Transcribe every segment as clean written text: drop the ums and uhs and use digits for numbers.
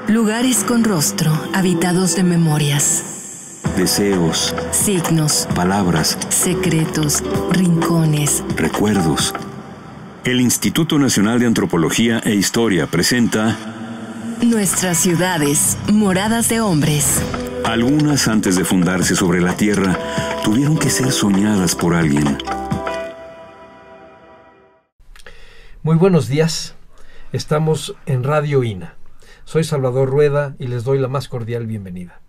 Lugares con rostro, habitados de memorias. Deseos, signos, palabras, secretos, rincones, recuerdos. El Instituto Nacional de Antropología e Historia presenta Nuestras ciudades, moradas de hombres. Algunas, antes de fundarse sobre la tierra, tuvieron que ser soñadas por alguien. Muy buenos días. Estamos en Radio INA. Soy Salvador Rueda y les doy la más cordial bienvenida.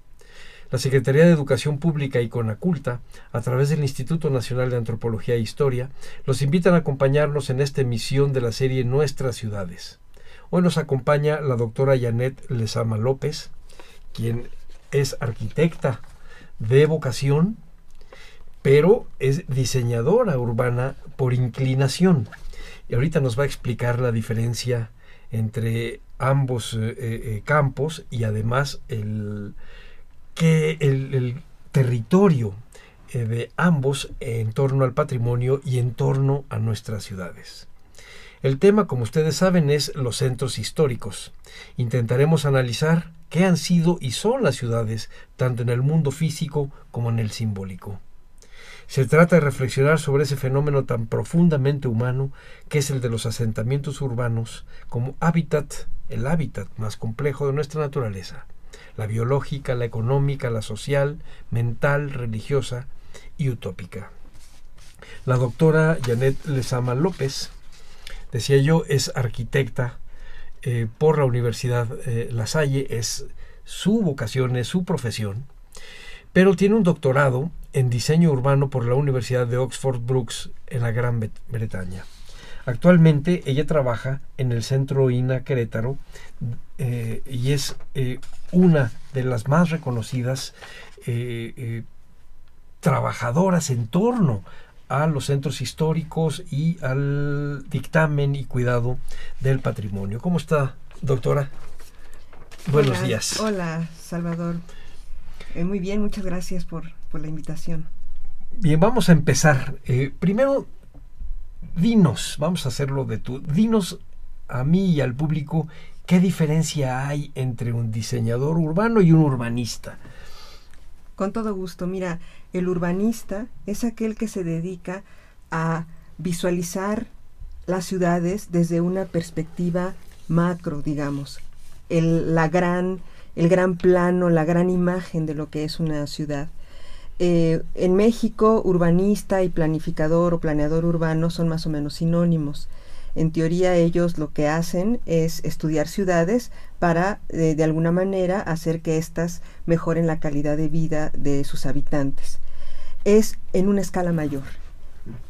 La Secretaría de Educación Pública y Conaculta, a través del Instituto Nacional de Antropología e Historia, los invitan a acompañarnos en esta emisión de la serie Nuestras Ciudades. Hoy nos acompaña la doctora Janet Lezama López, quien es arquitecta de vocación, pero es diseñadora urbana por inclinación. Y ahorita nos va a explicar la diferencia entre ambos campos y además el territorio de ambos en torno al patrimonio y en torno a nuestras ciudades. El tema, como ustedes saben, es los centros históricos. Intentaremos analizar qué han sido y son las ciudades, tanto en el mundo físico como en el simbólico. Se trata de reflexionar sobre ese fenómeno tan profundamente humano que es el de los asentamientos urbanos como hábitat, el hábitat más complejo de nuestra naturaleza, la biológica, la económica, la social, mental, religiosa y utópica. La doctora Janet Lezama López, decía yo, es arquitecta por la Universidad La Salle, es su vocación, es su profesión, pero tiene un doctorado en diseño urbano por la Universidad de Oxford Brookes en la Gran Bretaña. Actualmente ella trabaja en el Centro INA Querétaro y es una de las más reconocidas trabajadoras en torno a los centros históricos y al dictamen y cuidado del patrimonio. ¿Cómo está, doctora? Buenos días. Hola, Salvador. Muy bien, muchas gracias por la invitación. Bien, vamos a empezar. Primero, vamos a hacerlo de tú. Dinos a mí y al público qué diferencia hay entre un diseñador urbano y un urbanista. Con todo gusto. Mira, el urbanista es aquel que se dedica a visualizar las ciudades desde una perspectiva macro, digamos. El gran plano, la gran imagen de lo que es una ciudad. En México, urbanista y planificador o planeador urbano son más o menos sinónimos. En teoría, ellos lo que hacen es estudiar ciudades para, de alguna manera, hacer que éstas mejoren la calidad de vida de sus habitantes. Es en una escala mayor.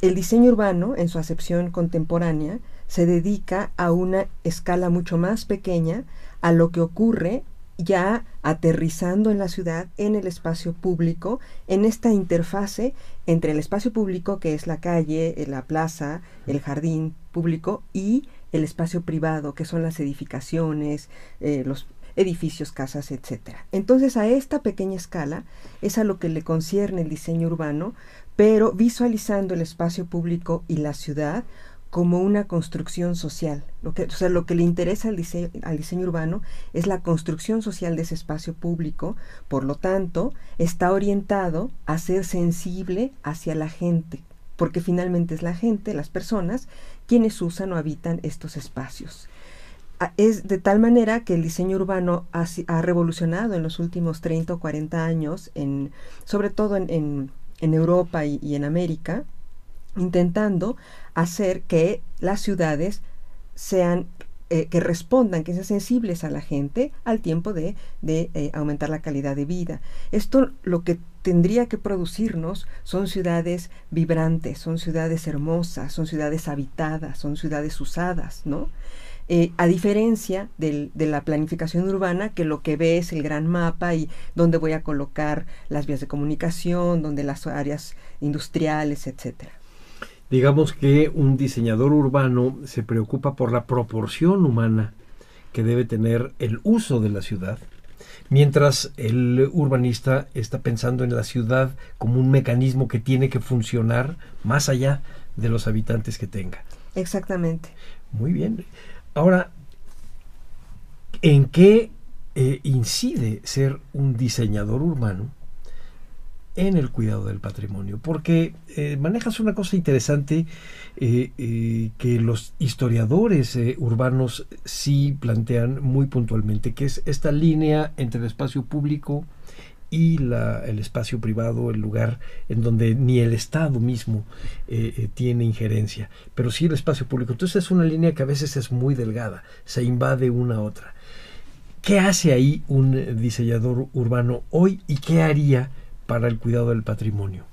El diseño urbano, en su acepción contemporánea, se dedica a una escala mucho más pequeña a lo que ocurre ya aterrizando en la ciudad, en el espacio público, en esta interfase entre el espacio público, que es la calle, la plaza, el jardín público, y el espacio privado, que son las edificaciones, los edificios, casas, etc. Entonces, a esta pequeña escala es a lo que le concierne el diseño urbano, pero visualizando el espacio público y la ciudad como una construcción social. Lo que le interesa al diseño urbano es la construcción social de ese espacio público, por lo tanto, está orientado a ser sensible hacia la gente, porque finalmente es la gente, las personas, quienes usan o habitan estos espacios. Es de tal manera que el diseño urbano ha revolucionado en los últimos 30 o 40 años, sobre todo en Europa y en América, intentando hacer que las ciudades sean, que respondan, que sean sensibles a la gente al tiempo de aumentar la calidad de vida. Esto lo que tendría que producirnos son ciudades vibrantes, son ciudades hermosas, son ciudades habitadas, son ciudades usadas, ¿no? A diferencia de la planificación urbana, que lo que ve es el gran mapa y dónde voy a colocar las vías de comunicación, dónde las áreas industriales, etcétera. Digamos que un diseñador urbano se preocupa por la proporción humana que debe tener el uso de la ciudad, mientras el urbanista está pensando en la ciudad como un mecanismo que tiene que funcionar más allá de los habitantes que tenga. Exactamente. Muy bien. Ahora, ¿en qué incide ser un diseñador urbano en el cuidado del patrimonio, porque manejas una cosa interesante que los historiadores urbanos sí plantean muy puntualmente, que es esta línea entre el espacio público y el espacio privado, el lugar en donde ni el Estado mismo tiene injerencia, pero sí el espacio público. Entonces es una línea que a veces es muy delgada, se invade una a otra. ¿Qué hace ahí un diseñador urbano hoy y qué haría para el cuidado del patrimonio?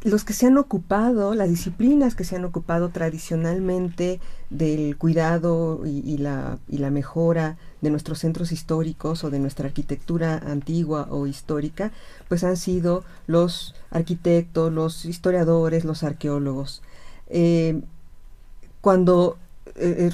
Los que se han ocupado, las disciplinas que se han ocupado tradicionalmente del cuidado y la mejora de nuestros centros históricos o de nuestra arquitectura antigua o histórica, pues han sido los arquitectos, los historiadores, los arqueólogos. Cuando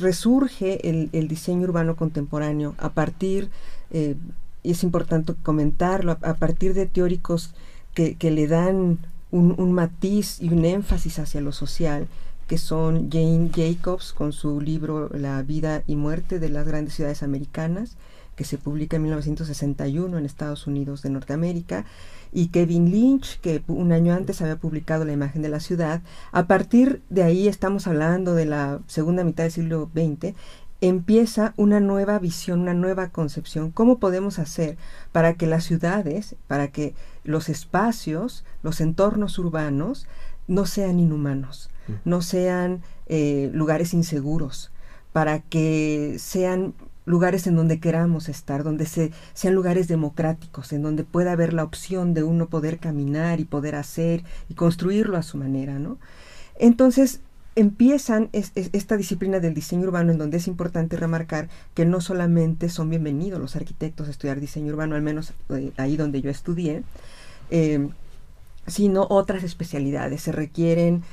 resurge el diseño urbano contemporáneo a partir, y es importante comentarlo, a partir de teóricos que le dan un matiz y un énfasis hacia lo social, que son Jane Jacobs con su libro La vida y muerte de las grandes ciudades americanas, que se publica en 1961 en Estados Unidos de Norteamérica, y Kevin Lynch, que un año antes había publicado La imagen de la ciudad. A partir de ahí, estamos hablando de la segunda mitad del siglo XX, empieza una nueva visión, una nueva concepción. ¿Cómo podemos hacer para que las ciudades, para que los espacios, los entornos urbanos no sean inhumanos, no sean lugares inseguros, para que sean lugares en donde queramos estar, donde sean lugares democráticos, en donde pueda haber la opción de uno poder caminar y poder hacer y construirlo a su manera, ¿no? Entonces empiezan esta disciplina del diseño urbano, en donde es importante remarcar que no solamente son bienvenidos los arquitectos a estudiar diseño urbano, al menos ahí donde yo estudié, sino otras especialidades. Se requieren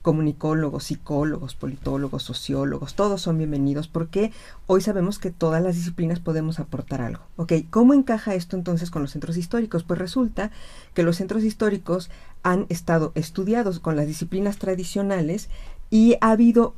comunicólogos, psicólogos, politólogos, sociólogos, todos son bienvenidos, porque hoy sabemos que todas las disciplinas podemos aportar algo. Ok, ¿cómo encaja esto entonces con los centros históricos? Pues resulta que los centros históricos han estado estudiados con las disciplinas tradicionales y ha habido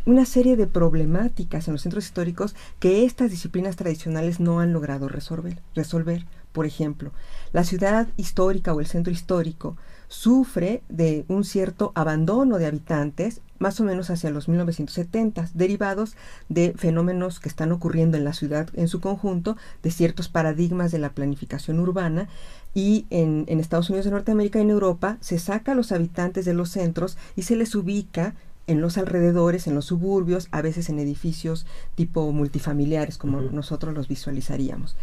una serie de problemáticas en los centros históricos que estas disciplinas tradicionales no han logrado resolver. Por ejemplo, la ciudad histórica o el centro histórico sufre de un cierto abandono de habitantes, más o menos hacia los 1970, derivados de fenómenos que están ocurriendo en la ciudad en su conjunto, de ciertos paradigmas de la planificación urbana, y en Estados Unidos de Norteamérica y en Europa se saca a los habitantes de los centros y se les ubica en los alrededores, en los suburbios, a veces en edificios tipo multifamiliares, como nosotros los visualizaríamos.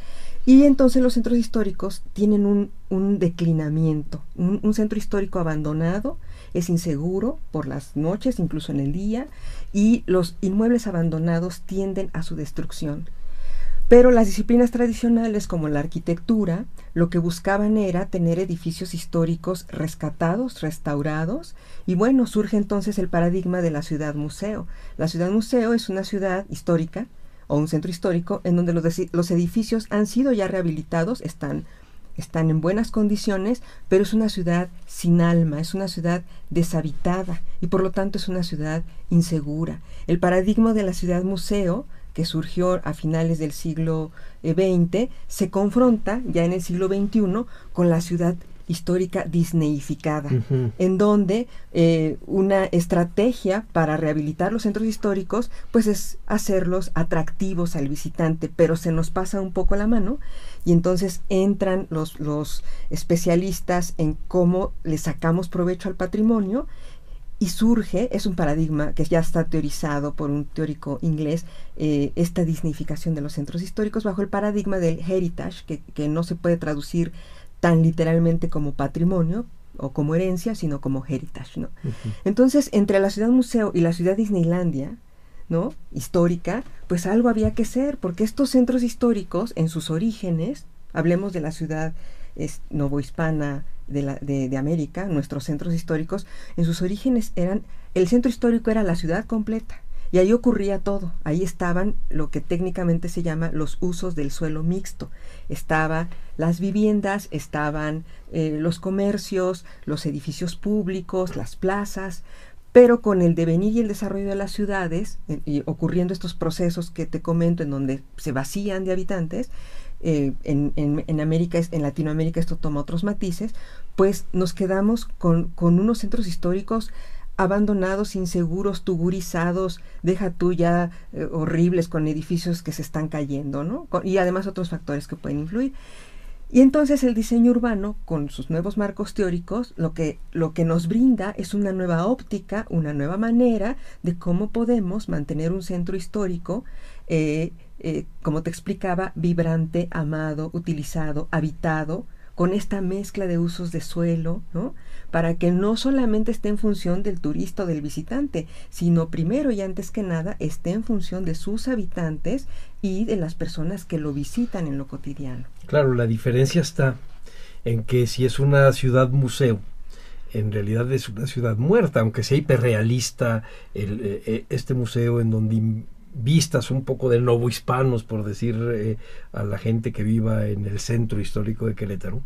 Y entonces los centros históricos tienen un declinamiento. Un centro histórico abandonado es inseguro por las noches, incluso en el día, y los inmuebles abandonados tienden a su destrucción. Pero las disciplinas tradicionales, como la arquitectura, lo que buscaban era tener edificios históricos rescatados, restaurados, y bueno, surge entonces el paradigma de la ciudad museo. La ciudad museo es una ciudad histórica, o un centro histórico, en donde los edificios han sido ya rehabilitados, están en buenas condiciones, pero es una ciudad sin alma, es una ciudad deshabitada, y por lo tanto es una ciudad insegura. El paradigma de la ciudad museo, que surgió a finales del siglo XX, se confronta ya en el siglo XXI con la ciudad histórica disneyificada, en donde una estrategia para rehabilitar los centros históricos pues es hacerlos atractivos al visitante, pero se nos pasa un poco la mano, y entonces entran los especialistas en cómo le sacamos provecho al patrimonio, y surge, es un paradigma que ya está teorizado por un teórico inglés, esta dignificación de los centros históricos bajo el paradigma del heritage, que no se puede traducir tan literalmente como patrimonio o como herencia, sino como heritage, ¿no? Entonces, entre la ciudad museo y la ciudad Disneylandia, ¿no?, histórica, pues algo había que hacer, porque estos centros históricos, en sus orígenes, hablemos de la ciudad novohispana de América, nuestros centros históricos, en sus orígenes el centro histórico era la ciudad completa, y ahí ocurría todo. Ahí estaban lo que técnicamente se llama los usos del suelo mixto. Estaban las viviendas, estaban los comercios, los edificios públicos, las plazas, pero con el devenir y el desarrollo de las ciudades, y ocurriendo estos procesos que te comento en donde se vacían de habitantes, en América, en Latinoamérica esto toma otros matices, pues nos quedamos con unos centros históricos abandonados, inseguros, tugurizados, deja tú ya horribles, con edificios que se están cayendo, ¿no? Y además otros factores que pueden influir. Y entonces el diseño urbano, con sus nuevos marcos teóricos, lo que nos brinda es una nueva óptica, una nueva manera de cómo podemos mantener un centro histórico, como te explicaba, vibrante, amado, utilizado, habitado, con esta mezcla de usos de suelo, ¿no? Para que no solamente esté en función del turista o del visitante, sino primero y antes que nada esté en función de sus habitantes y de las personas que lo visitan en lo cotidiano. Claro, la diferencia está en que si es una ciudad museo, en realidad es una ciudad muerta, aunque sea hiperrealista este museo, en donde vistas un poco de novohispanos, por decir a la gente que viva en el centro histórico de Querétaro,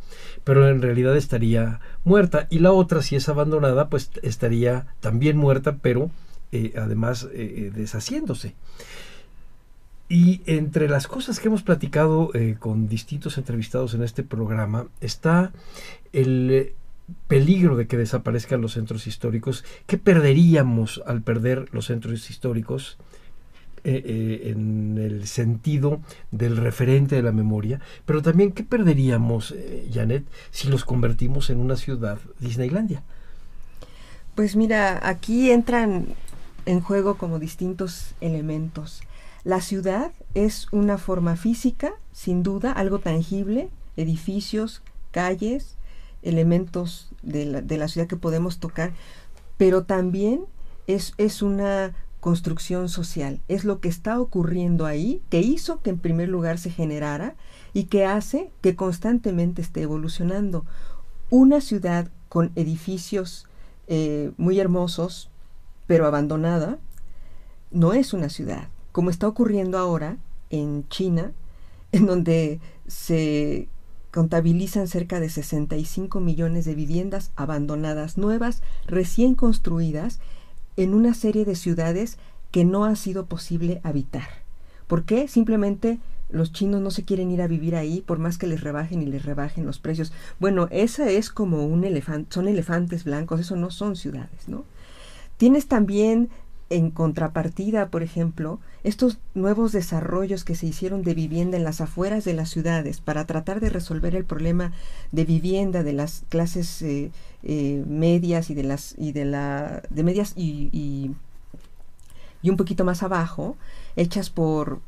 pero en realidad estaría muerta. Y la otra, si es abandonada, pues estaría también muerta, pero además deshaciéndose. Y entre las cosas que hemos platicado con distintos entrevistados en este programa está el peligro de que desaparezcan los centros históricos. ¿Qué perderíamos al perder los centros históricos en el sentido del referente de la memoria? Pero también, ¿qué perderíamos, Janet, si los convertimos en una ciudad Disneylandia? Pues mira, aquí entran en juego como distintos elementos. La ciudad es una forma física, sin duda, algo tangible, edificios, calles, elementos de la ciudad que podemos tocar, pero también es una construcción social, es lo que está ocurriendo ahí, que hizo que en primer lugar se generara y que hace que constantemente esté evolucionando. Una ciudad con edificios muy hermosos, pero abandonada, no es una ciudad, como está ocurriendo ahora en China, en donde se contabilizan cerca de 65 millones de viviendas abandonadas, nuevas, recién construidas, en una serie de ciudades que no ha sido posible habitar. ¿Por qué? Simplemente los chinos no se quieren ir a vivir ahí, por más que les rebajen y les rebajen los precios. Bueno, esa es como un elefante, son elefantes blancos, eso no son ciudades, ¿no? Tienes también en contrapartida, por ejemplo, estos nuevos desarrollos que se hicieron de vivienda en las afueras de las ciudades para tratar de resolver el problema de vivienda de las clases medias y de medias y un poquito más abajo, hechas por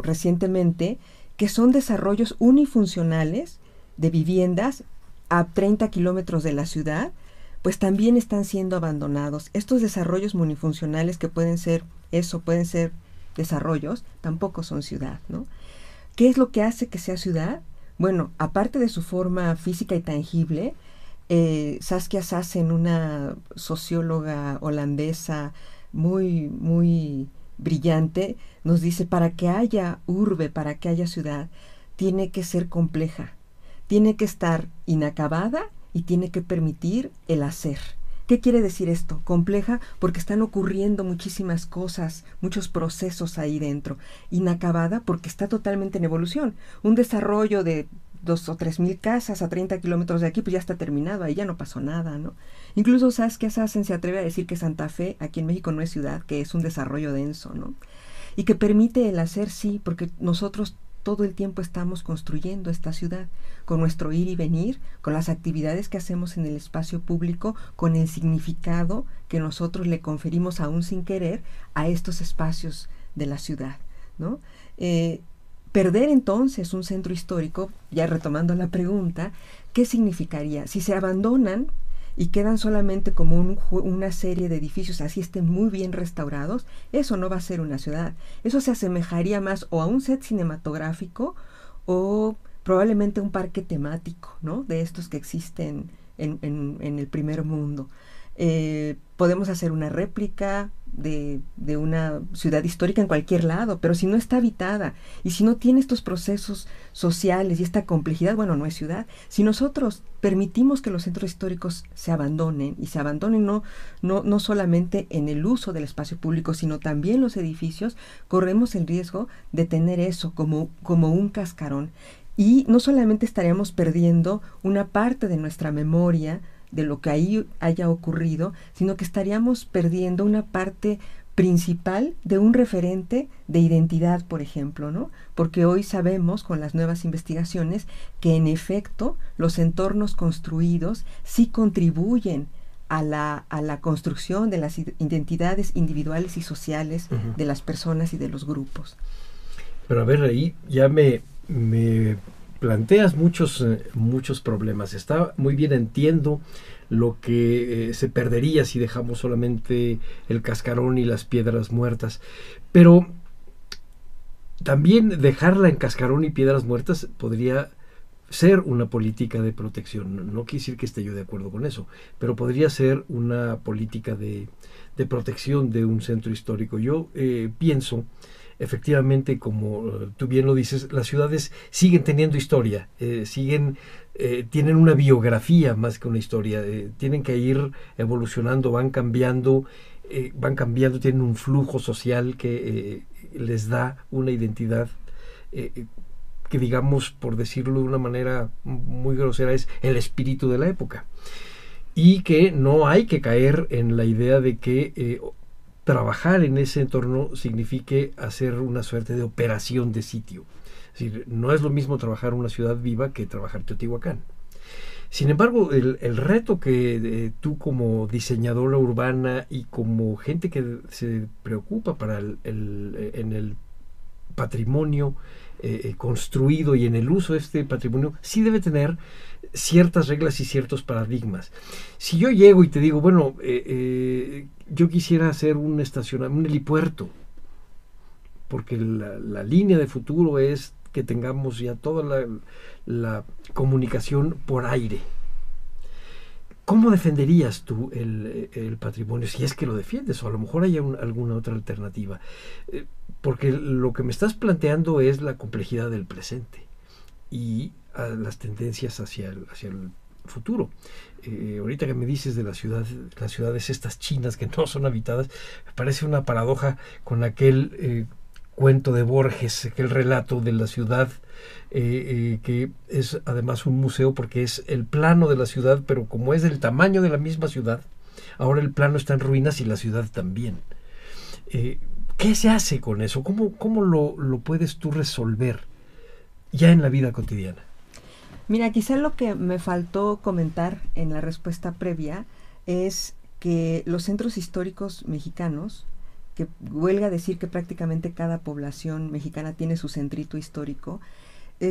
recientemente, que son desarrollos unifuncionales de viviendas a 30 kilómetros de la ciudad, pues también están siendo abandonados. Estos desarrollos unifuncionales que pueden ser desarrollos, tampoco son ciudad, ¿no? ¿Qué es lo que hace que sea ciudad? Bueno, aparte de su forma física y tangible, Saskia Sassen, una socióloga holandesa muy, muy brillante, nos dice, para que haya urbe, para que haya ciudad, tiene que ser compleja, tiene que estar inacabada y tiene que permitir el hacer. ¿Qué quiere decir esto? Compleja porque están ocurriendo muchísimas cosas, muchos procesos ahí dentro. Inacabada porque está totalmente en evolución. Un desarrollo de 2 o 3 mil casas a 30 kilómetros de aquí, pues ya está terminado, ahí ya no pasó nada, ¿no? Incluso Saskia Sassen se atreve a decir que Santa Fe, aquí en México, no es ciudad, que es un desarrollo denso, ¿no? Y que permite el hacer, sí, porque nosotros todo el tiempo estamos construyendo esta ciudad, con nuestro ir y venir, con las actividades que hacemos en el espacio público, con el significado que nosotros le conferimos aún sin querer a estos espacios de la ciudad, ¿no? Perder entonces un centro histórico, ya retomando la pregunta, ¿qué significaría? Si se abandonan y quedan solamente como una serie de edificios, así estén muy bien restaurados, eso no va a ser una ciudad. Eso se asemejaría más o a un set cinematográfico o probablemente un parque temático, ¿no? De estos que existen en el primer mundo. Podemos hacer una réplica de una ciudad histórica en cualquier lado, pero si no está habitada y si no tiene estos procesos sociales y esta complejidad, bueno, no es ciudad. Si nosotros permitimos que los centros históricos se abandonen, y se abandonen no solamente en el uso del espacio público, sino también los edificios, corremos el riesgo de tener eso como un cascarón. Y no solamente estaríamos perdiendo una parte de nuestra memoria de lo que ahí haya ocurrido, sino que estaríamos perdiendo una parte principal de un referente de identidad, por ejemplo, ¿no? Porque hoy sabemos con las nuevas investigaciones que en efecto los entornos construidos sí contribuyen a la construcción de las identidades individuales y sociales de las personas y de los grupos. Pero a ver, ahí ya me planteas muchos problemas. Está muy bien, entiendo lo que se perdería si dejamos solamente el cascarón y las piedras muertas, pero también dejarla en cascarón y piedras muertas podría ser una política de protección. No quiere decir que esté yo de acuerdo con eso, pero podría ser una política de protección de un centro histórico. Yo pienso, efectivamente, como tú bien lo dices, las ciudades siguen teniendo historia, tienen una biografía más que una historia, tienen que ir evolucionando, van cambiando, tienen un flujo social que les da una identidad que, digamos, por decirlo de una manera muy grosera, es el espíritu de la época. Y que no hay que caer en la idea de que trabajar en ese entorno signifique hacer una suerte de operación de sitio. Es decir, no es lo mismo trabajar una ciudad viva que trabajar Teotihuacán. Sin embargo, el reto que tú como diseñadora urbana y como gente que se preocupa en el patrimonio construido y en el uso de este patrimonio, sí debe tener ciertas reglas y ciertos paradigmas. Si yo llego y te digo, bueno, yo quisiera hacer un helipuerto, porque la línea de futuro es que tengamos ya toda la comunicación por aire. ¿Cómo defenderías tú el patrimonio, si es que lo defiendes, o a lo mejor hay alguna otra alternativa? Porque lo que me estás planteando es la complejidad del presente y las tendencias hacia el futuro. Ahorita que me dices de las ciudades estas chinas que no son habitadas, me parece una paradoja con aquel cuento de Borges, aquel relato de la ciudad, que es además un museo porque es el plano de la ciudad, pero como es del tamaño de la misma ciudad, ahora el plano está en ruinas y la ciudad también. ¿Qué se hace con eso? ¿Cómo lo puedes tú resolver ya en la vida cotidiana? Mira, quizá lo que me faltó comentar en la respuesta previa es que los centros históricos mexicanos, que huelga decir que prácticamente cada población mexicana tiene su centrito histórico,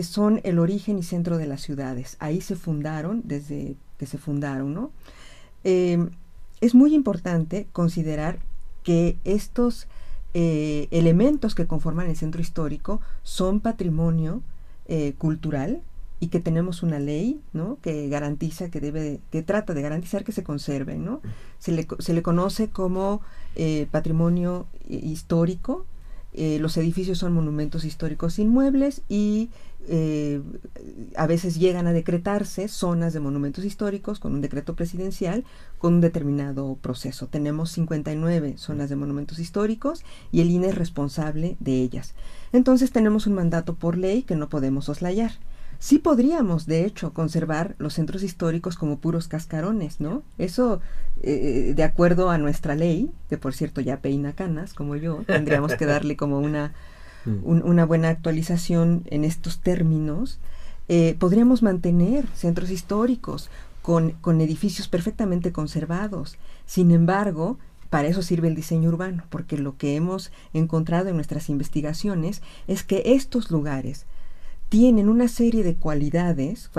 son el origen y centro de las ciudades. Ahí se fundaron, desde que se fundaron, ¿no? Es muy importante considerar que estos elementos que conforman el centro histórico son patrimonio cultural, y que tenemos una ley, ¿no?, que garantiza, que trata de garantizar que se conserven, ¿no? Se le conoce como patrimonio histórico. Los edificios son monumentos históricos inmuebles y a veces llegan a decretarse zonas de monumentos históricos con un decreto presidencial con un determinado proceso. Tenemos 59 zonas de monumentos históricos y el INE es responsable de ellas. Entonces tenemos un mandato por ley que no podemos soslayar. Sí podríamos, de hecho, conservar los centros históricos como puros cascarones, ¿no? Eso, de acuerdo a nuestra ley, que por cierto ya peina canas, como yo, tendríamos que darle como una buena actualización en estos términos. Podríamos mantener centros históricos con edificios perfectamente conservados. Sin embargo, para eso sirve el diseño urbano, porque lo que hemos encontrado en nuestras investigaciones es que estos lugares tienen una serie de cualidades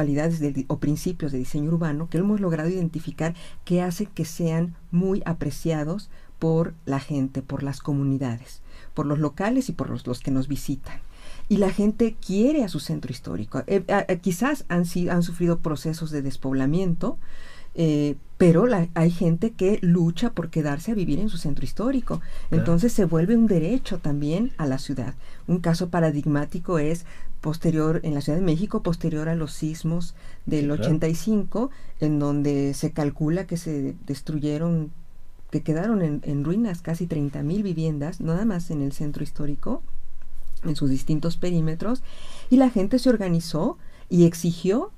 o principios de diseño urbano que hemos logrado identificar que hacen que sean muy apreciados por la gente, por las comunidades, por los locales y por los que nos visitan. Y la gente quiere a su centro histórico. Quizás han sufrido procesos de despoblamiento, pero hay gente que lucha por quedarse a vivir en su centro histórico. Entonces se vuelve un derecho también a la ciudad. Un caso paradigmático es posterior en la Ciudad de México, posterior a los sismos del 85, en donde se calcula que se destruyeron, que quedaron en ruinas casi 30,000 viviendas, nada más en el centro histórico, en sus distintos perímetros, y la gente se organizó y exigió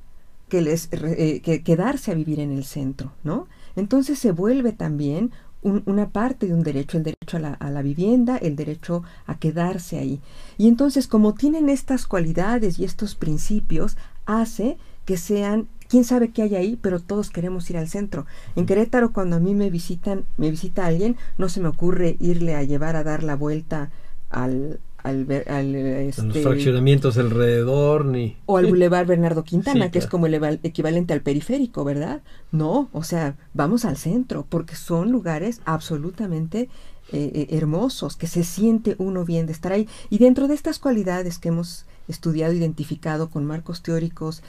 que quedarse a vivir en el centro, ¿no? Entonces se vuelve también una parte de un derecho, el derecho a la vivienda, el derecho a quedarse ahí. Y entonces, como tienen estas cualidades y estos principios, hace que sean, quién sabe qué hay ahí, pero todos queremos ir al centro. En Querétaro, cuando a mí me visita alguien, no se me ocurre irle a llevar a dar la vuelta los fraccionamientos alrededor, o al Boulevard Bernardo Quintana, sí, que es como el equivalente al periférico, ¿verdad? No, o sea, vamos al centro, porque son lugares absolutamente hermosos, que se siente uno bien de estar ahí. Y dentro de estas cualidades que hemos estudiado, identificado con marcos teóricos,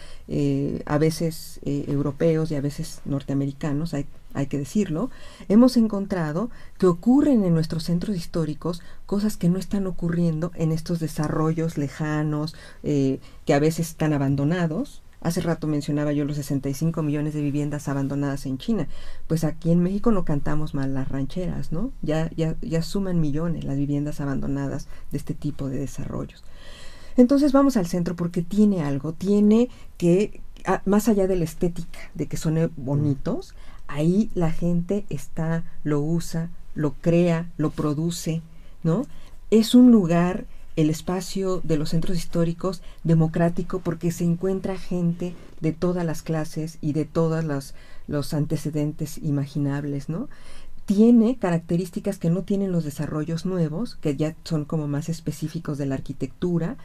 a veces europeos y a veces norteamericanos, hay que decirlo, hemos encontrado que ocurren en nuestros centros históricos cosas que no están ocurriendo en estos desarrollos lejanos, que a veces están abandonados. Hace rato mencionaba yo los 65 millones de viviendas abandonadas en China. Pues aquí en México no cantamos mal las rancheras, ¿no? Ya suman millones las viviendas abandonadas de este tipo de desarrollos. Entonces vamos al centro porque tiene algo, tiene que, más allá de la estética, de que son bonitos, ahí la gente lo usa, lo crea, lo produce, ¿no? Es un lugar, el espacio de los centros históricos, democrático, porque se encuentra gente de todas las clases y de todos los antecedentes imaginables, ¿no? Tiene características que no tienen los desarrollos nuevos, que ya son como más específicos de la arquitectura,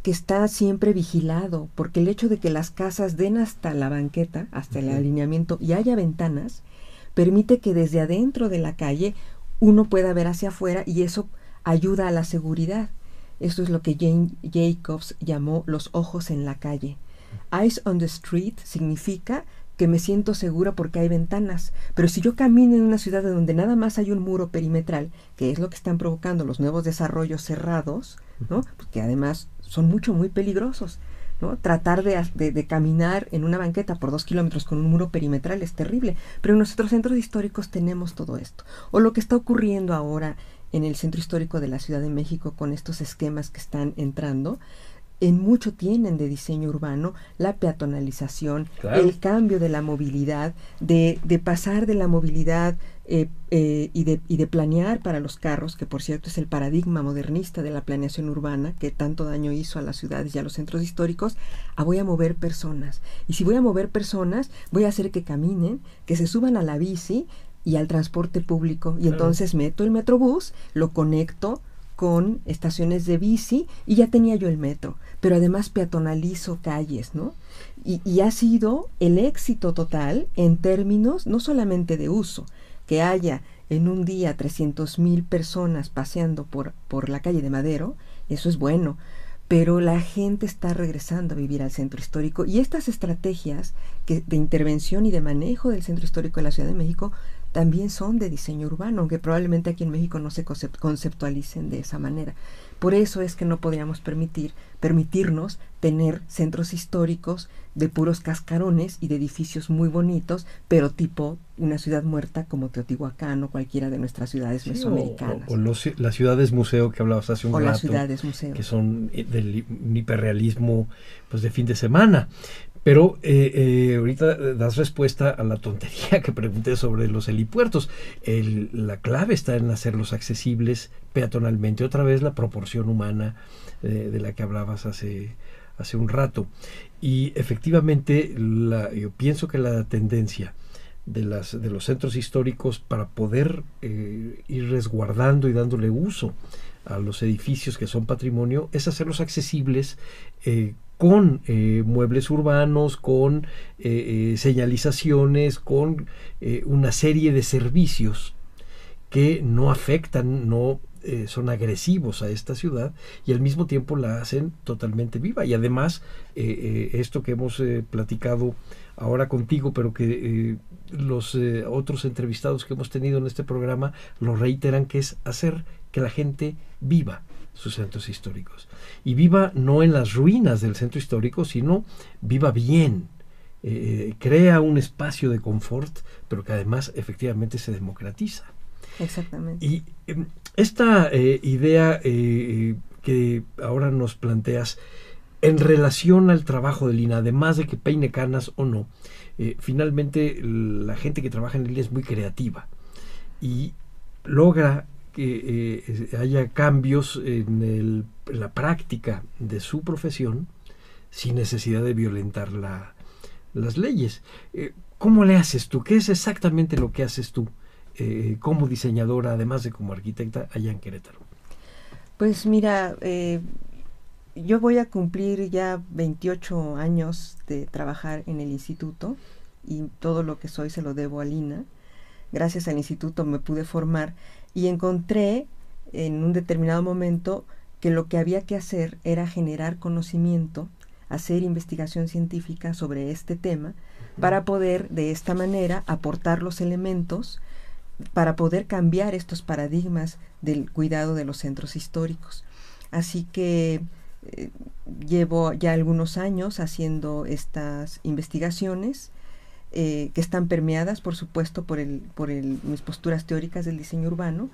que está siempre vigilado, porque el hecho de que las casas den hasta la banqueta, hasta el alineamiento, y haya ventanas, permite que desde adentro de la calle uno pueda ver hacia afuera, y eso ayuda a la seguridad. Esto es lo que Jane Jacobs llamó los ojos en la calle. Eyes on the street significa que me siento segura porque hay ventanas, pero si yo camino en una ciudad donde nada más hay un muro perimetral, que es lo que están provocando los nuevos desarrollos cerrados, ¿no? Porque además son muy peligrosos, ¿no? Tratar de caminar en una banqueta por 2 kilómetros con un muro perimetral es terrible, pero en nuestros centros históricos tenemos todo esto. O lo que está ocurriendo ahora en el centro histórico de la Ciudad de México con estos esquemas que están entrando, en mucho tienen de diseño urbano la peatonalización, claro, el cambio de la movilidad, de pasar de la movilidad y de planear para los carros, que por cierto es el paradigma modernista de la planeación urbana que tanto daño hizo a las ciudades y a los centros históricos, a voy a mover personas. Y si voy a mover personas, voy a hacer que caminen, que se suban a la bici y al transporte público. Y entonces meto el metrobús, lo conecto con estaciones de bici y ya tenía yo el metro, pero además peatonalizo calles, ¿no? Y ha sido el éxito total en términos no solamente de uso, que haya en un día 300,000 personas paseando por la calle de Madero, eso es bueno, pero la gente está regresando a vivir al centro histórico, y estas estrategias de intervención y de manejo del centro histórico de la Ciudad de México también son de diseño urbano, aunque probablemente aquí en México no se conceptualicen de esa manera. Por eso es que no podríamos permitirnos tener centros históricos de puros cascarones y de edificios muy bonitos, pero tipo una ciudad muerta como Teotihuacán o cualquiera de nuestras ciudades mesoamericanas. O las ciudades museo que hablabas hace un rato, las ciudades museo, que son del hiperrealismo, pues, de fin de semana. Pero ahorita das respuesta a la tontería que pregunté sobre los helipuertos. La clave está en hacerlos accesibles peatonalmente. Otra vez la proporción humana de la que hablabas hace un rato. Y efectivamente yo pienso que la tendencia de los centros históricos para poder ir resguardando y dándole uso a los edificios que son patrimonio es hacerlos accesibles con muebles urbanos, con señalizaciones, con una serie de servicios que no afectan, no son agresivos a esta ciudad, y al mismo tiempo la hacen totalmente viva. Y además esto que hemos platicado ahora contigo, pero que los otros entrevistados que hemos tenido en este programa lo reiteran, que es hacer que la gente viva sus centros históricos. Y viva no en las ruinas del centro histórico, sino viva bien. Crea un espacio de confort, pero que además efectivamente se democratiza. Exactamente. Y esta idea que ahora nos planteas en relación al trabajo del INA, además de que peine canas o no, finalmente la gente que trabaja en el INA es muy creativa y logra que haya cambios en la práctica de su profesión sin necesidad de violentar las leyes. ¿Cómo le haces tú? ¿Qué es exactamente lo que haces tú como diseñadora, además de como arquitecta, allá en Querétaro? Pues mira, yo voy a cumplir ya 28 años de trabajar en el instituto y todo lo que soy se lo debo al INA. Gracias al instituto me pude formar y encontré en un determinado momento que lo que había que hacer era generar conocimiento, hacer investigación científica sobre este tema para poder de esta manera aportar los elementos para poder cambiar estos paradigmas del cuidado de los centros históricos. Así que llevo ya algunos años haciendo estas investigaciones que están permeadas, por supuesto, por mis posturas teóricas del diseño urbano,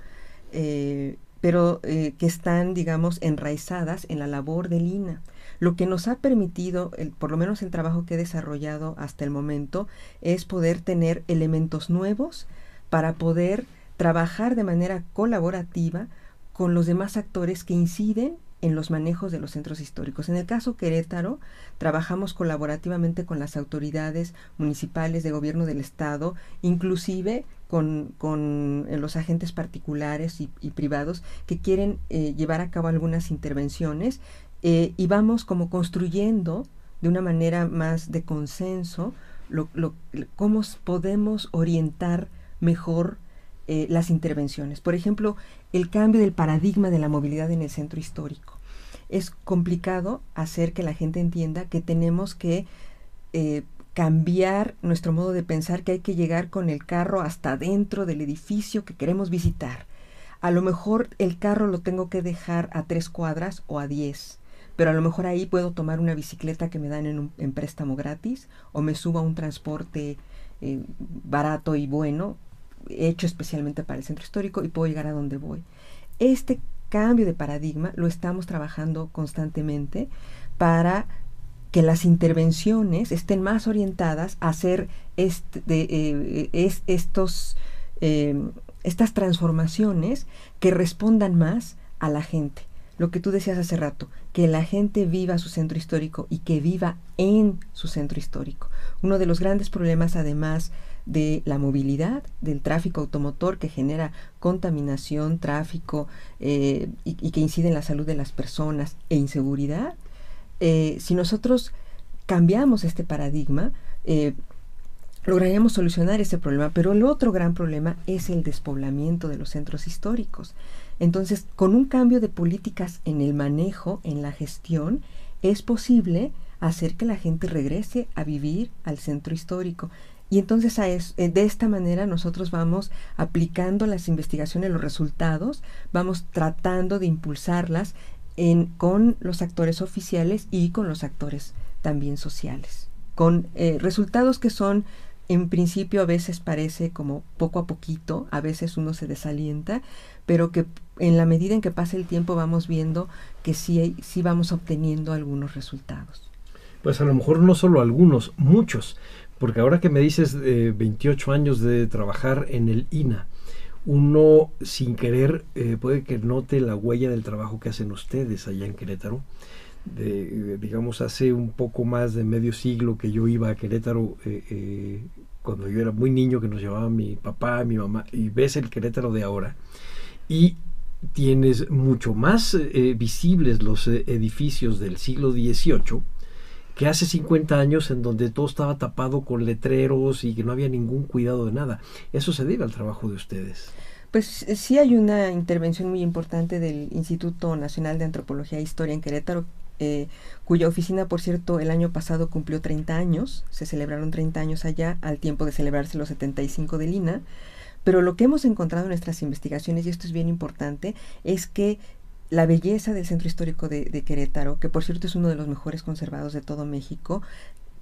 pero que están, digamos, enraizadas en la labor del INA. Lo que nos ha permitido, por lo menos el trabajo que he desarrollado hasta el momento, es poder tener elementos nuevos para poder trabajar de manera colaborativa con los demás actores que inciden en los manejos de los centros históricos. En el caso Querétaro, trabajamos colaborativamente con las autoridades municipales de gobierno del estado, inclusive con los agentes particulares y privados que quieren llevar a cabo algunas intervenciones y vamos como construyendo de una manera más de consenso cómo podemos orientar mejor las intervenciones. Por ejemplo, el cambio del paradigma de la movilidad en el centro histórico. Es complicado hacer que la gente entienda que tenemos que cambiar nuestro modo de pensar, que hay que llegar con el carro hasta dentro del edificio que queremos visitar. A lo mejor el carro lo tengo que dejar a 3 cuadras o a 10, pero a lo mejor ahí puedo tomar una bicicleta que me dan en préstamo gratis o me subo a un transporte barato y bueno, hecho especialmente para el centro histórico y puedo llegar a donde voy. Este cambio de paradigma lo estamos trabajando constantemente para que las intervenciones estén más orientadas a hacer estas transformaciones que respondan más a la gente. Lo que tú decías hace rato, que la gente viva su centro histórico y que viva en su centro histórico. Uno de los grandes problemas, además de la movilidad, del tráfico automotor que genera contaminación, tráfico y que incide en la salud de las personas e inseguridad, si nosotros cambiamos este paradigma, lograríamos solucionar ese problema. Pero el otro gran problema es el despoblamiento de los centros históricos. Entonces, con un cambio de políticas en el manejo, en la gestión, es posible hacer que la gente regrese a vivir al centro histórico. Y entonces de esta manera nosotros vamos aplicando las investigaciones, los resultados, vamos tratando de impulsarlas con los actores oficiales y con los actores también sociales, con resultados que son, en principio a veces parece como poco a poquito, a veces uno se desalienta, pero que en la medida en que pasa el tiempo vamos viendo que sí vamos obteniendo algunos resultados. Pues a lo mejor no solo algunos, muchos. Porque ahora que me dices 28 años de trabajar en el INA, uno sin querer puede que note la huella del trabajo que hacen ustedes allá en Querétaro. Digamos, hace un poco más de medio siglo que yo iba a Querétaro, cuando yo era muy niño, que nos llevaba mi papá, mi mamá, y ves el Querétaro de ahora, y tienes mucho más visibles los edificios del siglo XVIII, que hace 50 años en donde todo estaba tapado con letreros y que no había ningún cuidado de nada. Eso se debe al trabajo de ustedes. Pues sí hay una intervención muy importante del Instituto Nacional de Antropología e Historia en Querétaro, cuya oficina, por cierto, el año pasado cumplió 30 años, se celebraron 30 años allá al tiempo de celebrarse los 75 del INAH, pero lo que hemos encontrado en nuestras investigaciones, y esto es bien importante, es que la belleza del Centro Histórico de Querétaro, que por cierto es uno de los mejores conservados de todo México,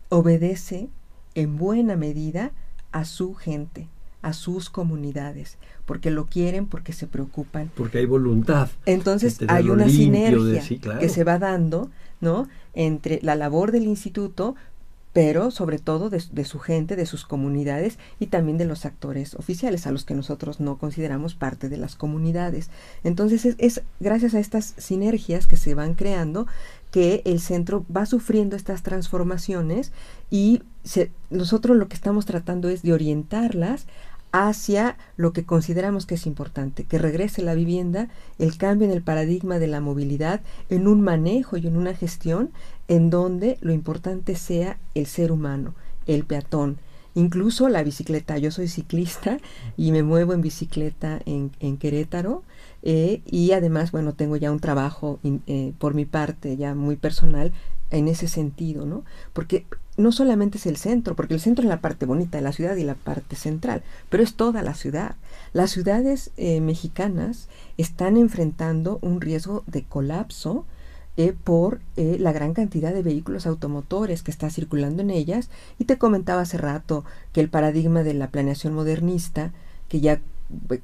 obedece en buena medida a su gente, a sus comunidades, porque lo quieren, porque se preocupan. Porque hay voluntad. Entonces hay una sinergia que se va dando, ¿no?, entre la labor del instituto, pero sobre todo de su gente, de sus comunidades y también de los actores oficiales, a los que nosotros no consideramos parte de las comunidades. Entonces es gracias a estas sinergias que se van creando que el centro va sufriendo estas transformaciones y nosotros lo que estamos tratando es de orientarlas hacia lo que consideramos que es importante, que regrese la vivienda, el cambio en el paradigma de la movilidad, en un manejo y en una gestión en donde lo importante sea el ser humano, el peatón, incluso la bicicleta. Yo soy ciclista y me muevo en bicicleta en Querétaro, y además, bueno, tengo ya un trabajo por mi parte ya muy personal en ese sentido, ¿no? Porque no solamente es el centro, porque el centro es la parte bonita de la ciudad y la parte central, pero es toda la ciudad. Las ciudades mexicanas están enfrentando un riesgo de colapso por la gran cantidad de vehículos automotores que está circulando en ellas, y te comentaba hace rato que el paradigma de la planeación modernista, que ya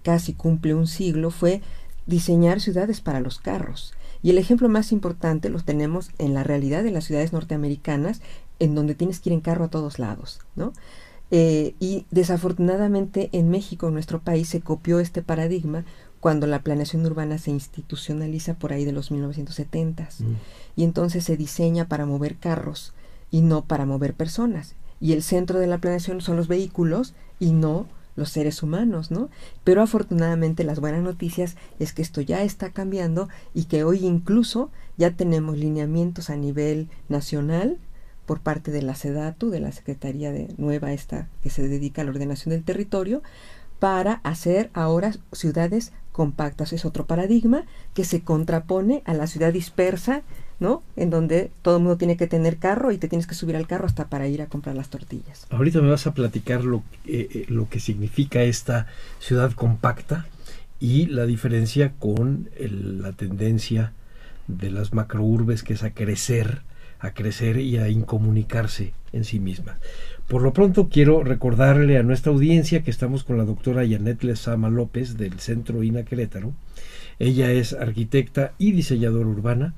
casi cumple un siglo, fue diseñar ciudades para los carros. Y el ejemplo más importante lo tenemos en la realidad de las ciudades norteamericanas, en donde tienes que ir en carro a todos lados, ¿no? Y desafortunadamente en México, en nuestro país, se copió este paradigma cuando la planeación urbana se institucionaliza por ahí de los 1970s. Y entonces se diseña para mover carros y no para mover personas. Y el centro de la planeación son los vehículos y no los seres humanos, ¿no? Pero afortunadamente las buenas noticias es que esto ya está cambiando y que hoy incluso ya tenemos lineamientos a nivel nacional por parte de la SEDATU, de la Secretaría de Nueva esta que se dedica a la ordenación del territorio, para hacer ahora ciudades compactas. Es otro paradigma que se contrapone a la ciudad dispersa, ¿no?, en donde todo el mundo tiene que tener carro y te tienes que subir al carro hasta para ir a comprar las tortillas. Ahorita me vas a platicar lo que significa esta ciudad compacta y la diferencia con la tendencia de las macrourbes, que es a crecer y a incomunicarse en sí misma. Por lo pronto quiero recordarle a nuestra audiencia que estamos con la doctora Janet Lezama López del Centro INAH Querétaro. Ella es arquitecta y diseñadora urbana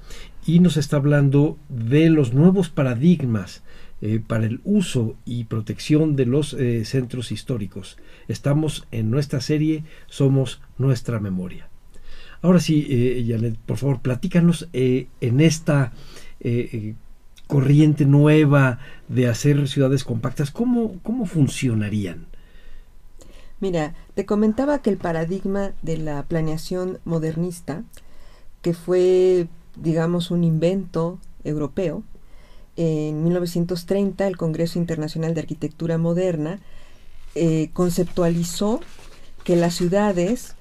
y nos está hablando de los nuevos paradigmas para el uso y protección de los centros históricos. Estamos en nuestra serie Somos Nuestra Memoria. Ahora sí, Janet, por favor, platícanos en esta corriente nueva de hacer ciudades compactas, ¿cómo funcionarían? Mira, te comentaba que el paradigma de la planeación modernista, que fue, digamos, un invento europeo, en 1930 el Congreso Internacional de Arquitectura Moderna conceptualizó que las ciudades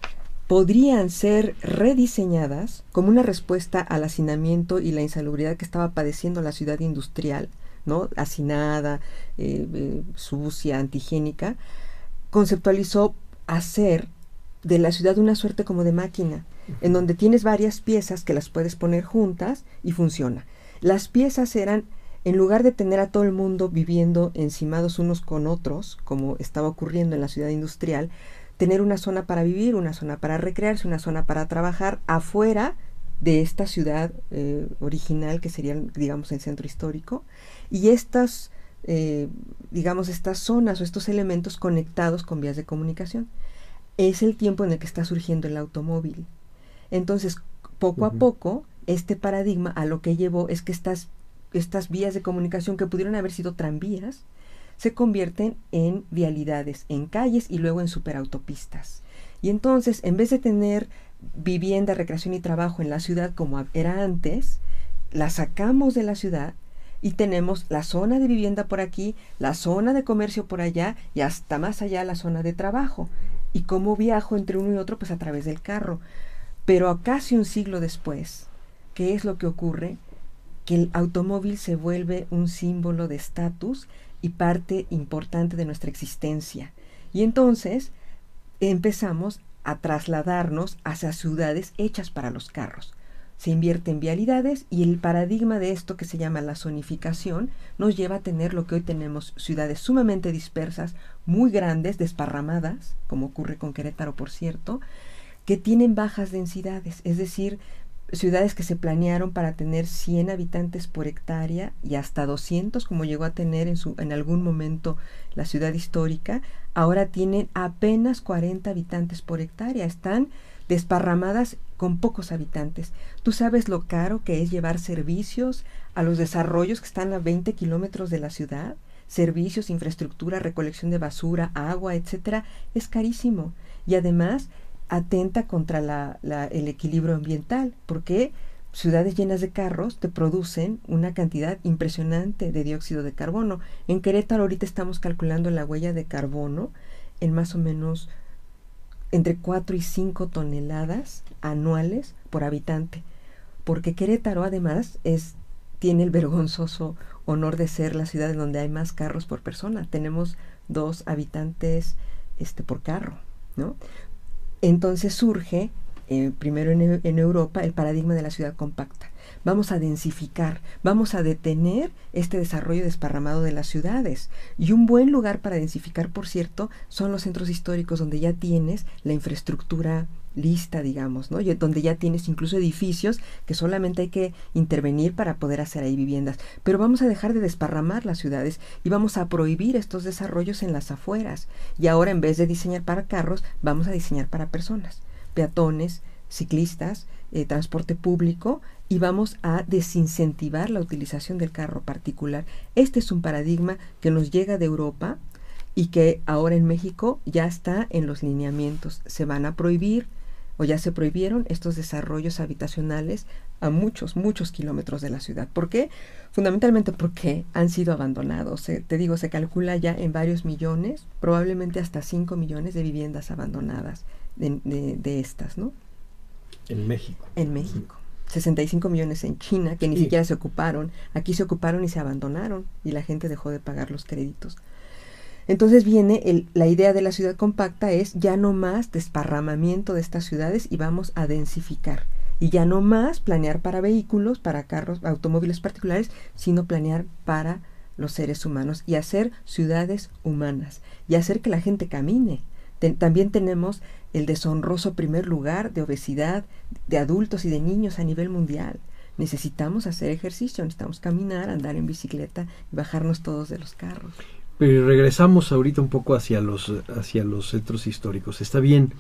podrían ser rediseñadas como una respuesta al hacinamiento y la insalubridad que estaba padeciendo la ciudad industrial, ¿no?, hacinada, sucia, antihigiénica. Conceptualizó hacer de la ciudad una suerte como de máquina, en donde tienes varias piezas que las puedes poner juntas y funciona. Las piezas eran, en lugar de tener a todo el mundo viviendo encimados unos con otros, como estaba ocurriendo en la ciudad industrial, tener una zona para vivir, una zona para recrearse, una zona para trabajar afuera de esta ciudad original, que sería, digamos, el centro histórico, y estas zonas o estos elementos conectados con vías de comunicación. Es el tiempo en el que está surgiendo el automóvil. Entonces, poco a poco, este paradigma a lo que llevó es que estas vías de comunicación, que pudieron haber sido tranvías, se convierten en vialidades, en calles y luego en superautopistas. Y entonces, en vez de tener vivienda, recreación y trabajo en la ciudad como era antes, la sacamos de la ciudad y tenemos la zona de vivienda por aquí, la zona de comercio por allá y hasta más allá la zona de trabajo. ¿Y cómo viajo entre uno y otro? Pues a través del carro. Pero casi un siglo después, ¿qué es lo que ocurre? que el automóvil se vuelve un símbolo de estatus y parte importante de nuestra existencia. Y entonces empezamos a trasladarnos hacia ciudades hechas para los carros. Se invierte en vialidades y el paradigma de esto, que se llama la zonificación, nos lleva a tener lo que hoy tenemos: ciudades sumamente dispersas, muy grandes, desparramadas, como ocurre con Querétaro, por cierto, que tienen bajas densidades, es decir, ciudades que se planearon para tener 100 habitantes por hectárea y hasta 200, como llegó a tener en algún momento la ciudad histórica, ahora tienen apenas 40 habitantes por hectárea. Están desparramadas con pocos habitantes. Tú sabes lo caro que es llevar servicios a los desarrollos que están a 20 kilómetros de la ciudad. Servicios, infraestructura, recolección de basura, agua, etcétera. Es carísimo. Y además atenta contra el equilibrio ambiental, porque ciudades llenas de carros te producen una cantidad impresionante de dióxido de carbono. En Querétaro ahorita estamos calculando la huella de carbono en más o menos entre 4 y 5 toneladas anuales por habitante, porque Querétaro además tiene el vergonzoso honor de ser la ciudad en donde hay más carros por persona. Tenemos 2 habitantes por carro, ¿no? Entonces surge, primero en Europa, el paradigma de la ciudad compacta. Vamos a densificar, vamos a detener este desarrollo desparramado de las ciudades. Y un buen lugar para densificar, por cierto, son los centros históricos, donde ya tienes la infraestructura lista, digamos, ¿no? Y donde ya tienes incluso edificios que solamente hay que intervenir para poder hacer ahí viviendas. Pero vamos a dejar de desparramar las ciudades y vamos a prohibir estos desarrollos en las afueras. Y ahora, en vez de diseñar para carros, vamos a diseñar para personas, peatones, ciclistas, transporte público, y vamos a desincentivar la utilización del carro particular. Este es un paradigma que nos llega de Europa y que ahora en México ya está en los lineamientos. Se van a prohibir, o ya se prohibieron, estos desarrollos habitacionales a muchos kilómetros de la ciudad. ¿Por qué? Fundamentalmente porque han sido abandonados. Te digo, se calcula ya en varios millones, probablemente hasta 5 millones de viviendas abandonadas de estas, ¿no? En México. En México. 65 millones en China, que ni siquiera se ocuparon. Aquí se ocuparon y se abandonaron, y la gente dejó de pagar los créditos. Entonces viene la idea de la ciudad compacta, es ya no más desparramamiento de estas ciudades y vamos a densificar. Y ya no más planear para vehículos, para carros, automóviles particulares, sino planear para los seres humanos y hacer ciudades humanas y hacer que la gente camine. También tenemos el deshonroso primer lugar de obesidad de adultos y de niños a nivel mundial. Necesitamos hacer ejercicio, necesitamos caminar, andar en bicicleta y bajarnos todos de los carros. Pero regresamos ahorita un poco hacia los centros históricos. Está bien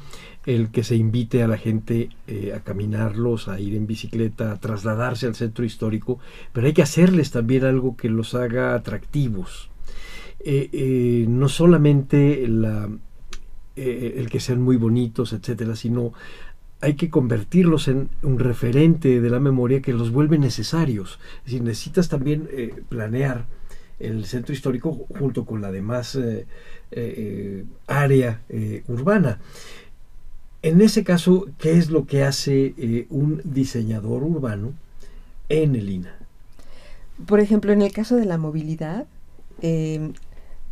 el que se invite a la gente a caminarlos, a ir en bicicleta, a trasladarse al centro histórico, pero hay que hacerles también algo que los haga atractivos. No solamente el que sean muy bonitos, etcétera, sino hay que convertirlos en un referente de la memoria que los vuelve necesarios. Es decir, necesitas también planear el centro histórico junto con la demás área urbana. En ese caso, ¿qué es lo que hace un diseñador urbano en el INAH? Por ejemplo, en el caso de la movilidad, el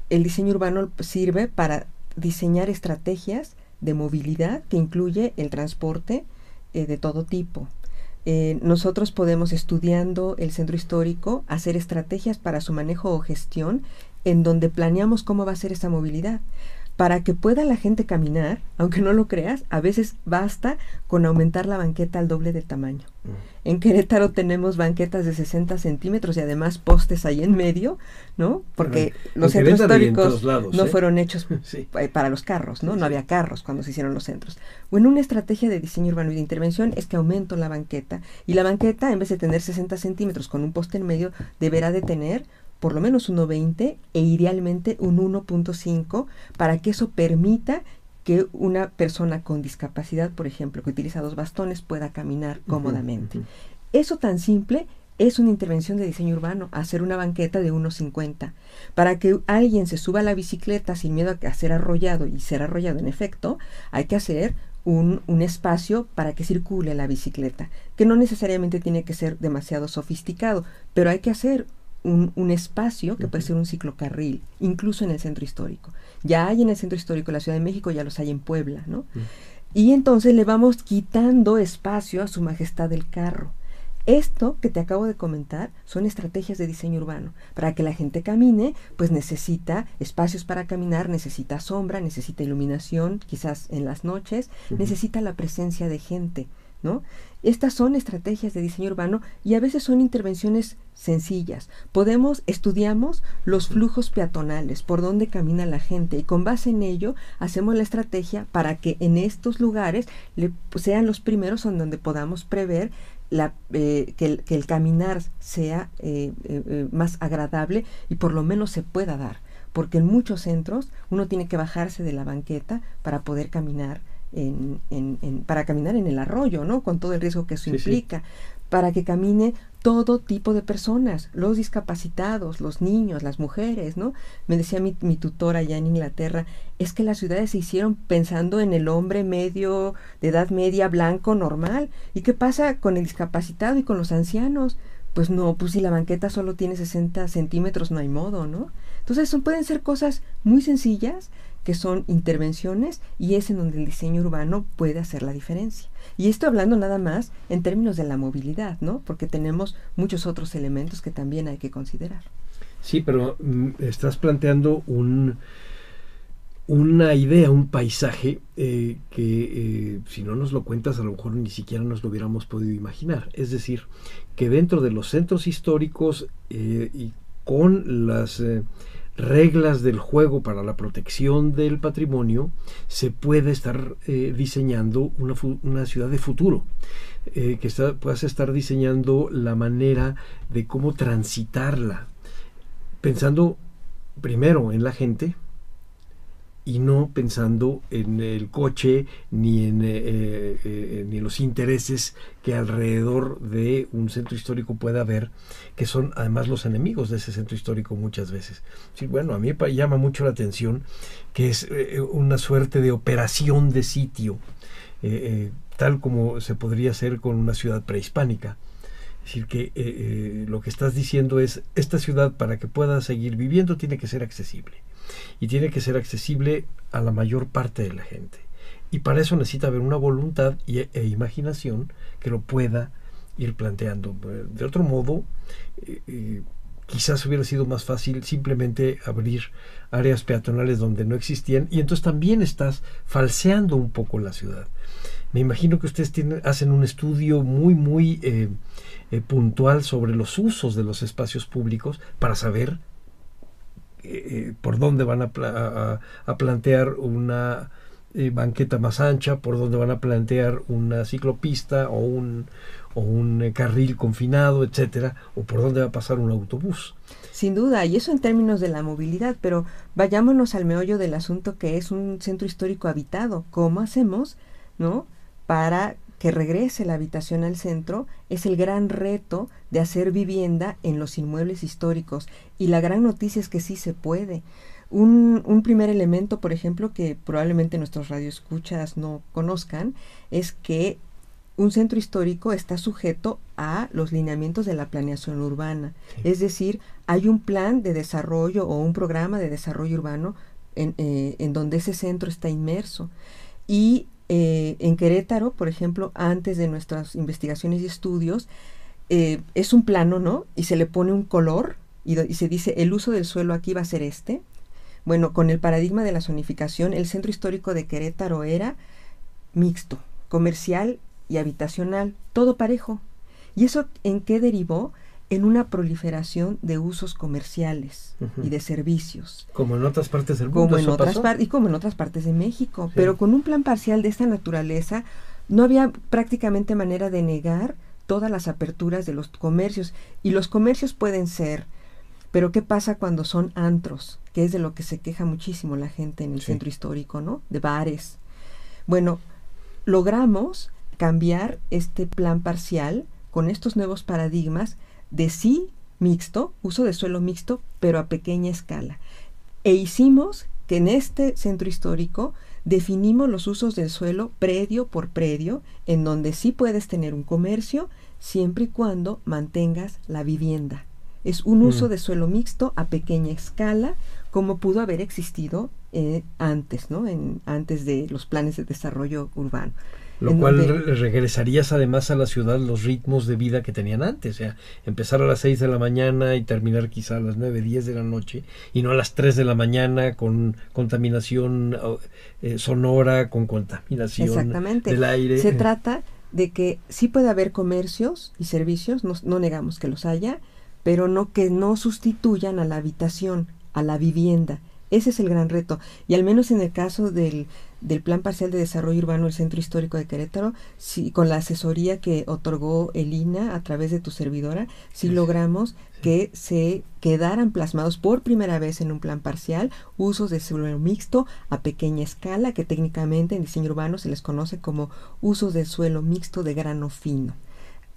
diseño urbano sirve para diseñar estrategias de movilidad que incluye el transporte de todo tipo. Nosotros podemos, estudiando el centro histórico, hacer estrategias para su manejo o gestión, en donde planeamos cómo va a ser esa movilidad. Para que pueda la gente caminar, aunque no lo creas, a veces basta con aumentar la banqueta al doble de tamaño. En Querétaro tenemos banquetas de 60 centímetros y además postes ahí en medio, ¿no? Porque los centros históricos no fueron hechos para los carros, ¿no? No había carros cuando se hicieron los centros. Bueno, una estrategia de diseño urbano y de intervención es que aumento la banqueta, y la banqueta, en vez de tener 60 centímetros con un poste en medio, deberá de tener por lo menos 1.20 e idealmente un 1.5, para que eso permita que una persona con discapacidad, por ejemplo, que utiliza 2 bastones, pueda caminar cómodamente. Eso tan simple es una intervención de diseño urbano, hacer una banqueta de 1.50. Para que alguien se suba a la bicicleta sin miedo a ser arrollado, y ser arrollado en efecto, hay que hacer un espacio para que circule la bicicleta, que no necesariamente tiene que ser demasiado sofisticado, pero hay que hacer un espacio que puede ser un ciclocarril, incluso en el centro histórico. Ya hay en el centro histórico de la Ciudad de México, ya los hay en Puebla, ¿no? Y entonces le vamos quitando espacio a su majestad el carro. Esto que te acabo de comentar son estrategias de diseño urbano. Para que la gente camine, pues necesita espacios para caminar, necesita sombra, necesita iluminación, quizás en las noches, necesita la presencia de gente, ¿no? Estas son estrategias de diseño urbano y a veces son intervenciones sencillas. Estudiamos los flujos peatonales, por dónde camina la gente, y con base en ello hacemos la estrategia para que en estos lugares sean los primeros en donde podamos prever que el caminar sea más agradable y por lo menos se pueda dar. Porque en muchos centros uno tiene que bajarse de la banqueta para poder caminar para caminar en el arroyo, ¿no? Con todo el riesgo que eso implica, para que camine todo tipo de personas, los discapacitados, los niños, las mujeres, ¿no? Me decía mi tutora allá en Inglaterra, es que las ciudades se hicieron pensando en el hombre medio, de edad media, blanco, normal. ¿Y qué pasa con el discapacitado y con los ancianos? Pues no, pues si la banqueta solo tiene 60 centímetros, no hay modo, ¿no? Entonces pueden ser cosas muy sencillas, que son intervenciones, y es en donde el diseño urbano puede hacer la diferencia. Y esto hablando nada más en términos de la movilidad, ¿no? Porque tenemos muchos otros elementos que también hay que considerar. Sí, pero estás planteando una idea, un paisaje que si no nos lo cuentas a lo mejor ni siquiera nos lo hubiéramos podido imaginar. Es decir, que dentro de los centros históricos y con las reglas del juego para la protección del patrimonio, se puede estar diseñando una ciudad de futuro, puedas estar diseñando la manera de cómo transitarla, pensando primero en la gente y no pensando en el coche ni en los intereses que alrededor de un centro histórico pueda haber, que son además los enemigos de ese centro histórico muchas veces. Sí, bueno, a mí me llama mucho la atención que es una suerte de operación de sitio, tal como se podría hacer con una ciudad prehispánica. Es decir, que lo que estás diciendo es, esta ciudad, para que pueda seguir viviendo, tiene que ser accesible. Y tiene que ser accesible a la mayor parte de la gente. Y para eso necesita haber una voluntad e imaginación que lo pueda ir planteando. De otro modo, quizás hubiera sido más fácil simplemente abrir áreas peatonales donde no existían, y entonces también estás falseando un poco la ciudad. Me imagino que ustedes hacen un estudio muy puntual sobre los usos de los espacios públicos para saber por dónde van a plantear una banqueta más ancha, por dónde van a plantear una ciclopista o un carril confinado, etcétera, o por dónde va a pasar un autobús. Sin duda, y eso en términos de la movilidad, pero vayámonos al meollo del asunto, que es un centro histórico habitado. ¿Cómo hacemos, no, para que regrese la habitación al centro? Es el gran reto de hacer vivienda en los inmuebles históricos, y la gran noticia es que sí se puede. Un primer elemento, por ejemplo, que probablemente nuestros radioescuchas no conozcan, es que un centro histórico está sujeto a los lineamientos de la planeación urbana. Sí. Es decir, hay un plan de desarrollo o un programa de desarrollo urbano en donde ese centro está inmerso. Y en Querétaro, por ejemplo, antes de nuestras investigaciones y estudios, es un plano, ¿no? Y se le pone un color y se dice, el uso del suelo aquí va a ser este. Bueno, con el paradigma de la zonificación, el centro histórico de Querétaro era mixto, comercial y habitacional, todo parejo. ¿Y eso en qué derivó? En una proliferación de usos comerciales y de servicios. Como en otras partes del mundo. Y como en otras partes de México. Sí. Pero con un plan parcial de esta naturaleza, no había prácticamente manera de negar todas las aperturas de los comercios. Y los comercios pueden ser, pero ¿qué pasa cuando son antros? Que es de lo que se queja muchísimo la gente en el centro histórico, ¿no? De bares. Bueno, logramos cambiar este plan parcial con estos nuevos paradigmas de sí mixto, uso de suelo mixto, pero a pequeña escala. E hicimos que en este centro histórico definimos los usos del suelo predio por predio, en donde sí puedes tener un comercio, siempre y cuando mantengas la vivienda. Es un uso de suelo mixto a pequeña escala, como pudo haber existido antes, ¿no? Antes de los planes de desarrollo urbano. Lo cual regresarías además a la ciudad los ritmos de vida que tenían antes, o sea, empezar a las 6 de la mañana y terminar quizá a las 9, 10 de la noche, y no a las 3 de la mañana con contaminación sonora, con contaminación del aire. Se trata de que sí puede haber comercios y servicios, no negamos que los haya, pero no que no sustituyan a la habitación, a la vivienda. Ese es el gran reto. Y al menos en el caso del Plan Parcial de Desarrollo Urbano del Centro Histórico de Querétaro, sí, con la asesoría que otorgó el INAH a través de tu servidora, sí logramos que se quedaran plasmados por primera vez en un plan parcial usos de suelo mixto a pequeña escala, que técnicamente en diseño urbano se les conoce como usos de suelo mixto de grano fino.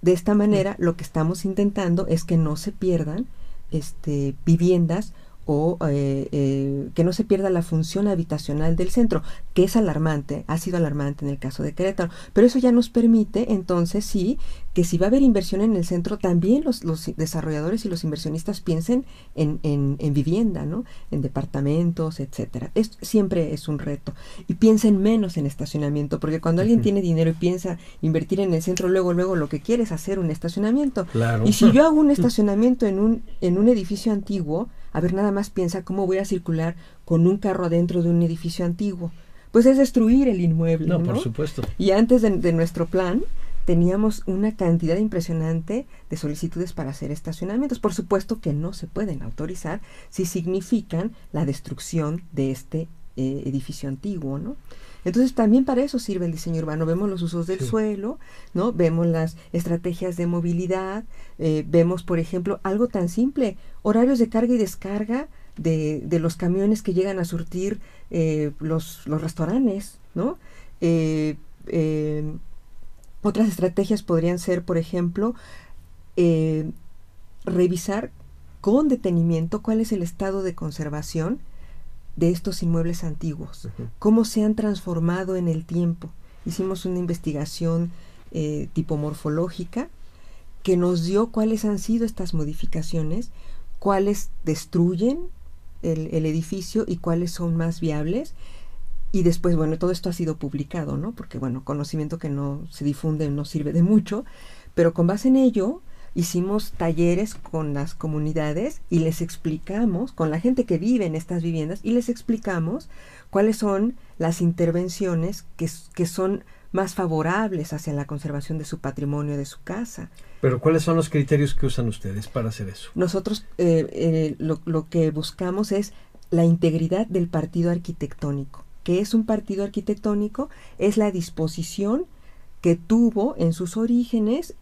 De esta manera, lo que estamos intentando es que no se pierdan viviendas o que no se pierda la función habitacional del centro, que es alarmante, ha sido alarmante en el caso de Querétaro, pero eso ya nos permite entonces sí, que si va a haber inversión en el centro, también los desarrolladores y los inversionistas piensen en vivienda, ¿no? En departamentos, etcétera. Siempre es un reto. Y piensen menos en estacionamiento, porque cuando alguien tiene dinero y piensa invertir en el centro, luego lo que quiere es hacer un estacionamiento. Claro. Y si yo hago un estacionamiento en un edificio antiguo, a ver, nada más piensa cómo voy a circular con un carro adentro de un edificio antiguo. Pues es destruir el inmueble, ¿no? Por supuesto. Y antes de nuestro plan, teníamos una cantidad impresionante de solicitudes para hacer estacionamientos. Por supuesto que no se pueden autorizar si significan la destrucción de este edificio antiguo, ¿no? Entonces también para eso sirve el diseño urbano. Vemos los usos del suelo, ¿no? Vemos las estrategias de movilidad, vemos, por ejemplo, algo tan simple, horarios de carga y descarga de los camiones que llegan a surtir los restaurantes, ¿no? Otras estrategias podrían ser, por ejemplo, revisar con detenimiento cuál es el estado de conservación de estos inmuebles antiguos, cómo se han transformado en el tiempo. Hicimos una investigación tipo morfológica que nos dio cuáles han sido estas modificaciones, cuáles destruyen el edificio y cuáles son más viables. Y después, bueno, todo esto ha sido publicado, ¿no? Porque, bueno, conocimiento que no se difunde no sirve de mucho, pero con base en ello hicimos talleres con las comunidades y les explicamos, con la gente que vive en estas viviendas, y les explicamos cuáles son las intervenciones que son más favorables hacia la conservación de su patrimonio, de su casa. Pero ¿cuáles son los criterios que usan ustedes para hacer eso? Nosotros lo que buscamos es la integridad del partido arquitectónico. ¿Qué es un partido arquitectónico? Es la disposición que tuvo en sus orígenes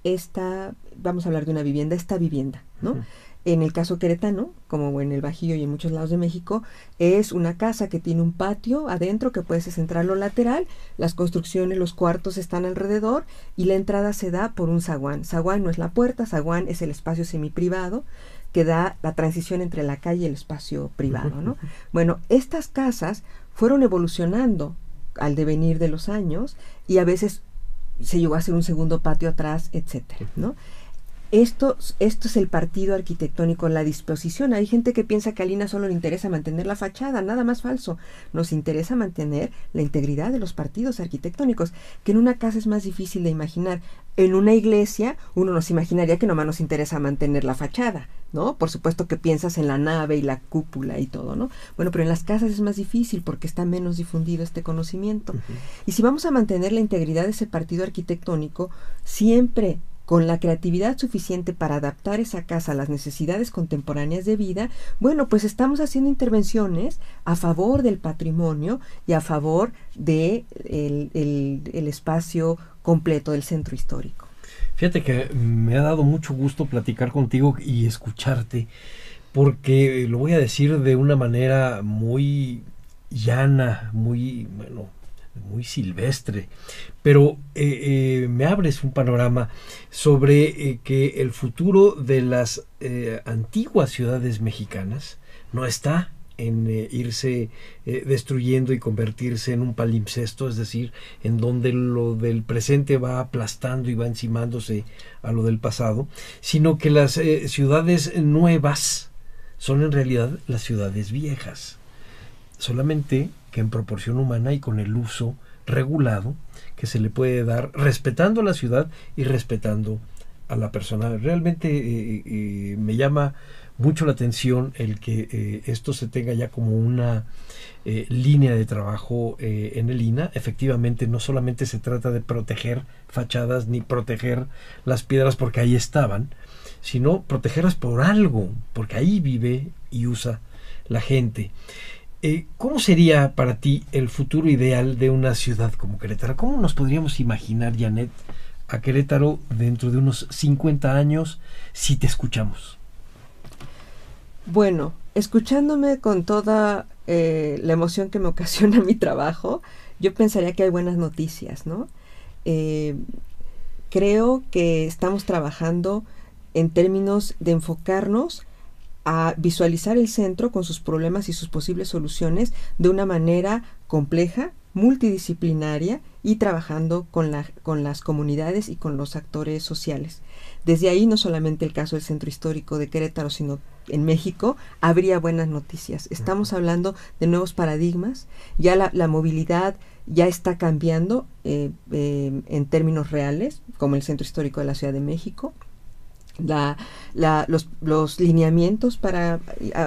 vamos a hablar de una vivienda, esta vivienda, ¿no? En el caso queretano, como en el Bajío y en muchos lados de México, es una casa que tiene un patio adentro que puede ser central o lateral, las construcciones, los cuartos están alrededor y la entrada se da por un zaguán. Zaguán no es la puerta, zaguán es el espacio semiprivado que da la transición entre la calle y el espacio privado, ¿no? Bueno, estas casas fueron evolucionando al devenir de los años y a veces se llegó a hacer un segundo patio atrás, etcétera, ¿no? Esto es el partido arquitectónico, la disposición. Hay gente que piensa que a Lina solo le interesa mantener la fachada, nada más falso. Nos interesa mantener la integridad de los partidos arquitectónicos, que en una casa es más difícil de imaginar. En una iglesia uno nos imaginaría que nomás nos interesa mantener la fachada, ¿no? Por supuesto que piensas en la nave y la cúpula y todo, ¿no? Bueno, pero en las casas es más difícil porque está menos difundido este conocimiento. Y si vamos a mantener la integridad de ese partido arquitectónico, siempre con la creatividad suficiente para adaptar esa casa a las necesidades contemporáneas de vida, bueno, pues estamos haciendo intervenciones a favor del patrimonio y a favor de el espacio completo del centro histórico. Fíjate que me ha dado mucho gusto platicar contigo y escucharte, porque lo voy a decir de una manera muy llana, muy silvestre, pero me abres un panorama sobre que el futuro de las antiguas ciudades mexicanas no está en irse destruyendo y convertirse en un palimpsesto, es decir, en donde lo del presente va aplastando y va encimándose a lo del pasado, sino que las ciudades nuevas son en realidad las ciudades viejas, solamente que en proporción humana y con el uso regulado que se le puede dar, respetando la ciudad y respetando a la persona. Realmente me llama mucho la atención el que esto se tenga ya como una línea de trabajo en el INAH. Efectivamente, no solamente se trata de proteger fachadas ni proteger las piedras porque ahí estaban, sino protegerlas por algo, porque ahí vive y usa la gente. ¿Cómo sería para ti el futuro ideal de una ciudad como Querétaro? ¿Cómo nos podríamos imaginar, Janet, a Querétaro dentro de unos 50 años si te escuchamos? Bueno, escuchándome con toda la emoción que me ocasiona mi trabajo, yo pensaría que hay buenas noticias, ¿no? Creo que estamos trabajando en términos de enfocarnos a visualizar el centro con sus problemas y sus posibles soluciones de una manera compleja, multidisciplinaria y trabajando con las comunidades y con los actores sociales. Desde ahí, no solamente el caso del Centro Histórico de Querétaro, sino en México, habría buenas noticias. Estamos hablando de nuevos paradigmas, ya la movilidad ya está cambiando en términos reales, como el Centro Histórico de la Ciudad de México. Los lineamientos para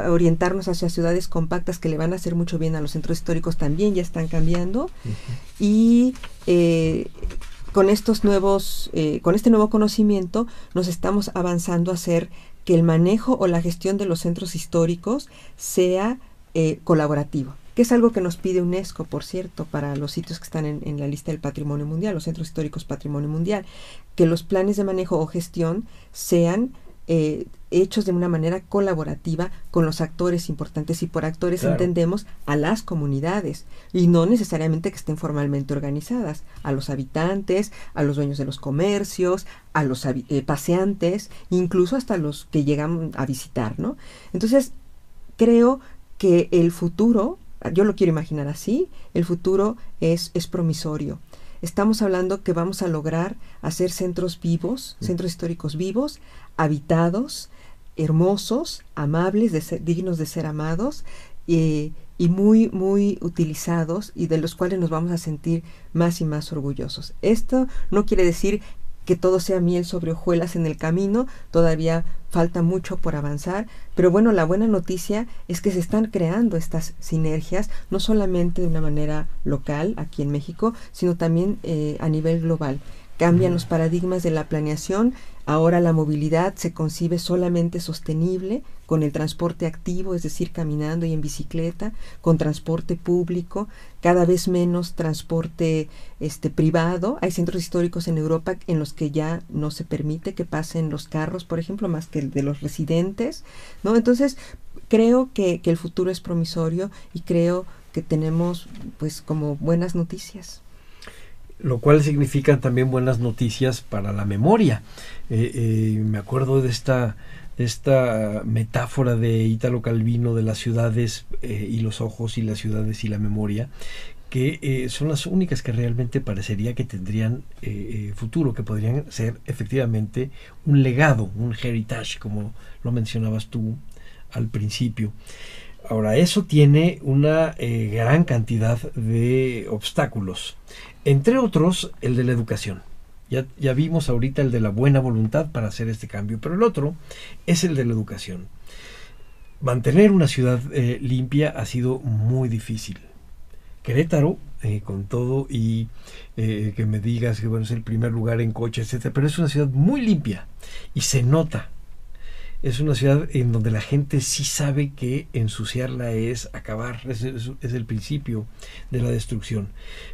orientarnos hacia ciudades compactas que le van a hacer mucho bien a los centros históricos también ya están cambiando. Y con estos nuevos, con este nuevo conocimiento nos estamos avanzando a hacer que el manejo o la gestión de los centros históricos sea colaborativo, que es algo que nos pide UNESCO, por cierto, para los sitios que están en la lista del Patrimonio Mundial, los centros históricos Patrimonio Mundial, que los planes de manejo o gestión sean hechos de una manera colaborativa con los actores importantes, y por actores entendemos a las comunidades, y no necesariamente que estén formalmente organizadas, a los habitantes, a los dueños de los comercios, a los paseantes, incluso hasta los que llegan a visitar, ¿no? Entonces, creo que el futuro, yo lo quiero imaginar así, el futuro es promisorio. Estamos hablando que vamos a lograr hacer centros vivos, centros históricos vivos, habitados, hermosos, amables, dignos de ser amados, y muy, muy utilizados, y de los cuales nos vamos a sentir más y más orgullosos. Esto no quiere decir que todo sea miel sobre hojuelas en el camino, todavía falta mucho por avanzar, pero bueno, la buena noticia es que se están creando estas sinergias, no solamente de una manera local, aquí en México, sino también a nivel global. Cambian los paradigmas de la planeación. Ahora la movilidad se concibe solamente sostenible con el transporte activo, es decir, caminando y en bicicleta, con transporte público, cada vez menos transporte privado. Hay centros históricos en Europa en los que ya no se permite que pasen los carros, por ejemplo, más que el de los residentes, ¿no? Entonces, creo que el futuro es promisorio, y creo que tenemos, pues, como buenas noticias. Lo cual significan también buenas noticias para la memoria. Me acuerdo de esta metáfora de Italo Calvino de las ciudades y los ojos, y las ciudades y la memoria, que son las únicas que realmente parecería que tendrían futuro, que podrían ser efectivamente un legado, un heritage, como lo mencionabas tú al principio. Ahora, eso tiene una gran cantidad de obstáculos, entre otros el de la educación. Ya vimos ahorita el de la buena voluntad para hacer este cambio, pero el otro es el de la educación. Mantener una ciudad limpia ha sido muy difícil. Querétaro, con todo y que me digas que bueno, es el primer lugar en coche, etcétera, pero es una ciudad muy limpia y se nota. Es una ciudad en donde la gente sí sabe que ensuciarla es acabar, es el principio de la destrucción.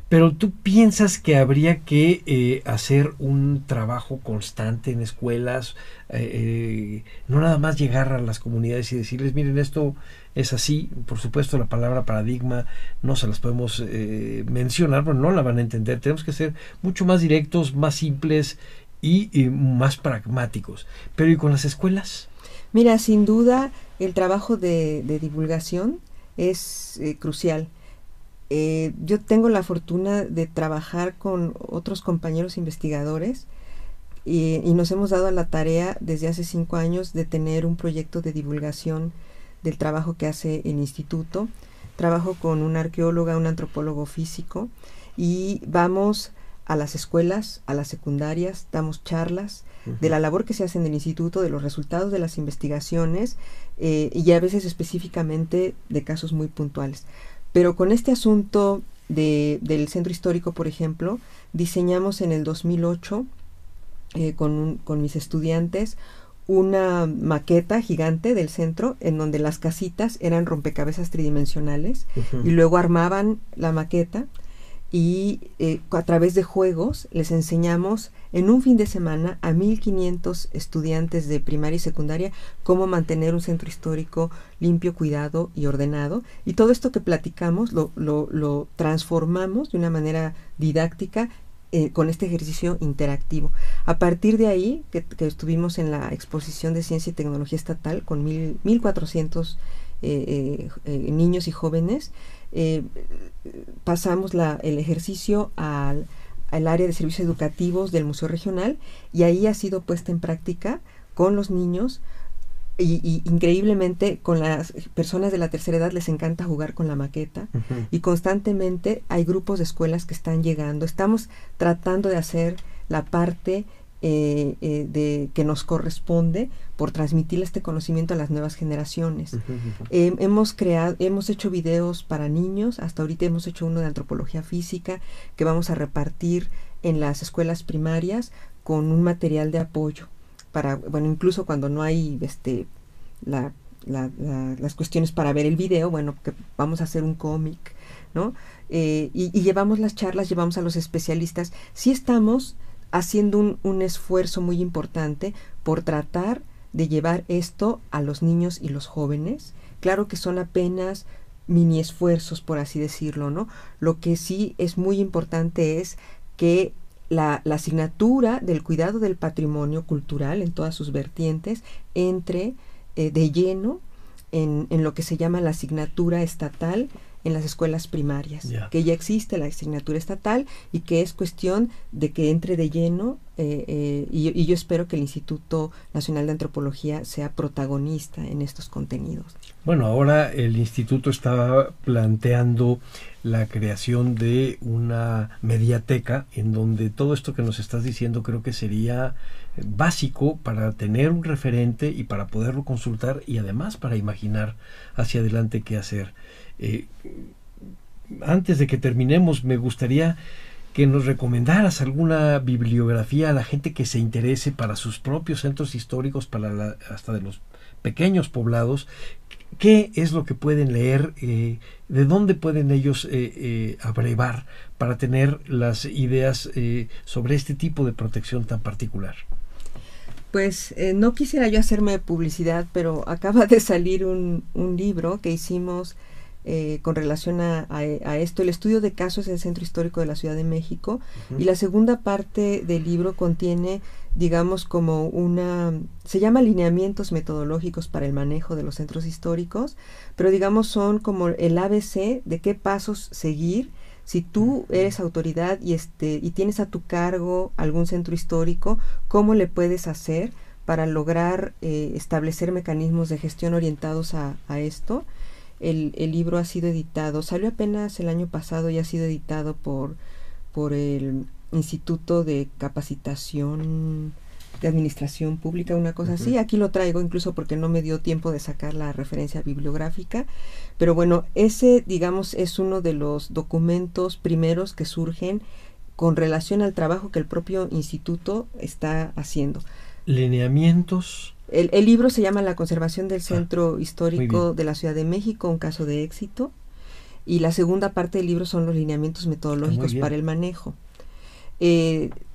Pero tú piensas que habría que hacer un trabajo constante en escuelas, no nada más llegar a las comunidades y decirles, miren, esto es así. Por supuesto, la palabra paradigma no se las podemos mencionar, pero no la van a entender. Tenemos que ser mucho más directos, más simples y más pragmáticos. Pero ¿y con las escuelas? Mira, sin duda el trabajo de divulgación es crucial. Yo tengo la fortuna de trabajar con otros compañeros investigadores y nos hemos dado a la tarea desde hace 5 años de tener un proyecto de divulgación del trabajo que hace el instituto. Trabajo con una arqueóloga, un antropólogo físico, y vamos a las escuelas, a las secundarias, damos charlas de la labor que se hace en el instituto, de los resultados de las investigaciones y a veces específicamente de casos muy puntuales. Pero con este asunto del centro histórico, por ejemplo, diseñamos en el 2008 con mis estudiantes una maqueta gigante del centro en donde las casitas eran rompecabezas tridimensionales y luego armaban la maqueta y a través de juegos les enseñamos en un fin de semana a 1,500 estudiantes de primaria y secundaria cómo mantener un centro histórico limpio, cuidado y ordenado. Y todo esto que platicamos lo transformamos de una manera didáctica con este ejercicio interactivo. A partir de ahí, que estuvimos en la exposición de Ciencia y Tecnología Estatal con 1,400 niños y jóvenes, pasamos el ejercicio al área de servicios educativos del Museo Regional, y ahí ha sido puesta en práctica con los niños y increíblemente con las personas de la tercera edad les encanta jugar con la maqueta y constantemente hay grupos de escuelas que están llegando. Estamos tratando de hacer la parte que nos corresponde por transmitir este conocimiento a las nuevas generaciones. Hemos hecho videos para niños, hasta ahorita hemos hecho uno de antropología física que vamos a repartir en las escuelas primarias con un material de apoyo para, bueno, incluso cuando no hay las cuestiones para ver el video, bueno, que vamos a hacer un cómic, ¿no? Y llevamos las charlas, llevamos a los especialistas. Sí estamos haciendo un esfuerzo muy importante por tratar de llevar esto a los niños y los jóvenes. Claro que son apenas mini esfuerzos, por así decirlo, ¿no? Lo que sí es muy importante es que la asignatura del cuidado del patrimonio cultural en todas sus vertientes entre de lleno en lo que se llama la asignatura estatal en las escuelas primarias, que ya existe la asignatura estatal y que es cuestión de que entre de lleno y yo espero que el Instituto Nacional de Antropología sea protagonista en estos contenidos. Bueno, ahora el instituto está planteando la creación de una mediateca en donde todo esto que nos estás diciendo creo que sería básico para tener un referente y para poderlo consultar y además para imaginar hacia adelante qué hacer. Antes de que terminemos, me gustaría que nos recomendaras alguna bibliografía a la gente que se interese para sus propios centros históricos, hasta de los pequeños poblados. ¿Qué es lo que pueden leer? ¿De dónde pueden ellos abrevar para tener las ideas sobre este tipo de protección tan particular? Pues no quisiera yo hacerme publicidad, pero acaba de salir un libro que hicimos con relación a esto. El estudio de casos en el Centro Histórico de la Ciudad de México, y la segunda parte del libro contiene, digamos, como se llama lineamientos metodológicos para el manejo de los centros históricos, pero digamos son como el ABC de qué pasos seguir si tú eres autoridad y tienes a tu cargo algún centro histórico, cómo le puedes hacer para lograr establecer mecanismos de gestión orientados a esto. El libro ha sido editado, salió apenas el año pasado y ha sido editado por el Instituto de Capacitación de Administración Pública, una cosa así. Aquí lo traigo incluso porque no me dio tiempo de sacar la referencia bibliográfica, pero bueno, ese, digamos, es uno de los documentos primeros que surgen con relación al trabajo que el propio instituto está haciendo. Lineamientos. El libro se llama La conservación del Centro Histórico de la Ciudad de México, un caso de éxito, y la segunda parte del libro son los lineamientos metodológicos para el manejo.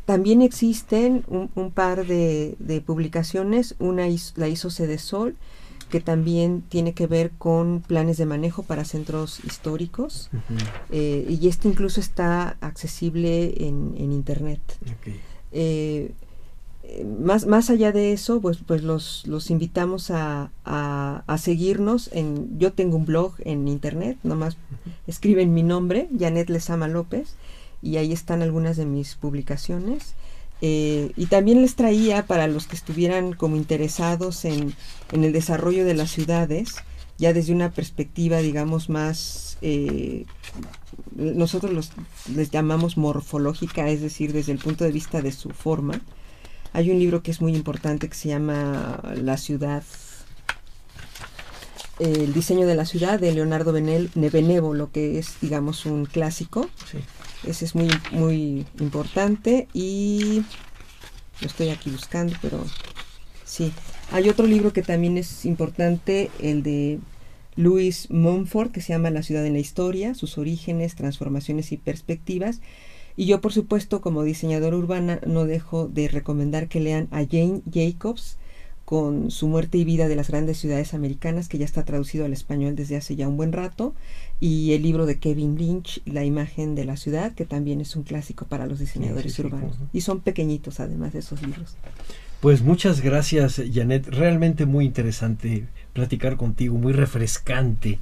También existen un par de publicaciones, la hizo Cedesol, que también tiene que ver con planes de manejo para centros históricos, y incluso está accesible en internet. más allá de eso, pues los invitamos a seguirnos. Yo tengo un blog en internet, nomás escriben mi nombre, Janet Lezama López, y ahí están algunas de mis publicaciones. Y también les traía, para los que estuvieran como interesados en el desarrollo de las ciudades, ya desde una perspectiva, digamos, más, nosotros les llamamos morfológica, es decir, desde el punto de vista de su forma. Hay un libro que es muy importante que se llama La ciudad, el diseño de la ciudad, de Leonardo Benévolo, que es, digamos, un clásico. Sí. Ese es muy, muy importante, y lo estoy aquí buscando, pero sí. Hay otro libro que también es importante, el de Louis Mumford, que se llama La ciudad en la historia, sus orígenes, transformaciones y perspectivas. Y yo, por supuesto, como diseñadora urbana, no dejo de recomendar que lean a Jane Jacobs con Su muerte y vida de las grandes ciudades americanas, que ya está traducido al español desde hace ya un buen rato, y el libro de Kevin Lynch, La imagen de la ciudad, que también es un clásico para los diseñadores urbanos. Y son pequeñitos, además, de esos libros. Pues muchas gracias, Janet. Realmente muy interesante platicar contigo, muy refrescante,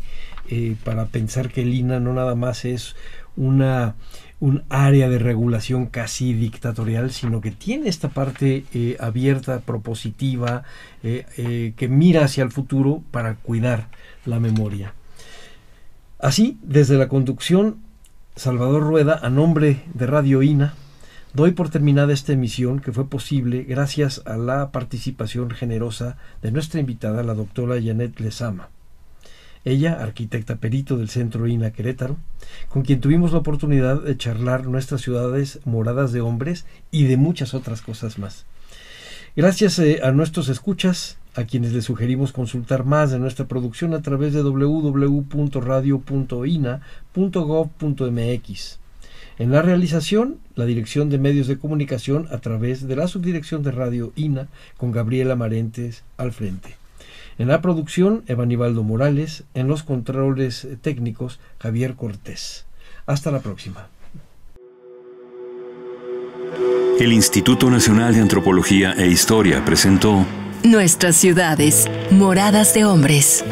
para pensar que el INAH no nada más es un área de regulación casi dictatorial, sino que tiene esta parte abierta, propositiva, que mira hacia el futuro para cuidar la memoria. Así, desde la conducción, Salvador Rueda, a nombre de Radio INAH, doy por terminada esta emisión, que fue posible gracias a la participación generosa de nuestra invitada, la doctora Janet Lezama. Ella, arquitecta perito del Centro INAH Querétaro, con quien tuvimos la oportunidad de charlar nuestras ciudades moradas de hombres y de muchas otras cosas más. Gracias a nuestros escuchas, a quienes les sugerimos consultar más de nuestra producción a través de www.radio.ina.gov.mx. En la realización, la Dirección de Medios de Comunicación a través de la Subdirección de Radio INAH, con Gabriela Marentes al frente. En la producción, Evanibaldo Morales. En los controles técnicos, Javier Cortés. Hasta la próxima. El Instituto Nacional de Antropología e Historia presentó Nuestras ciudades, moradas de hombres.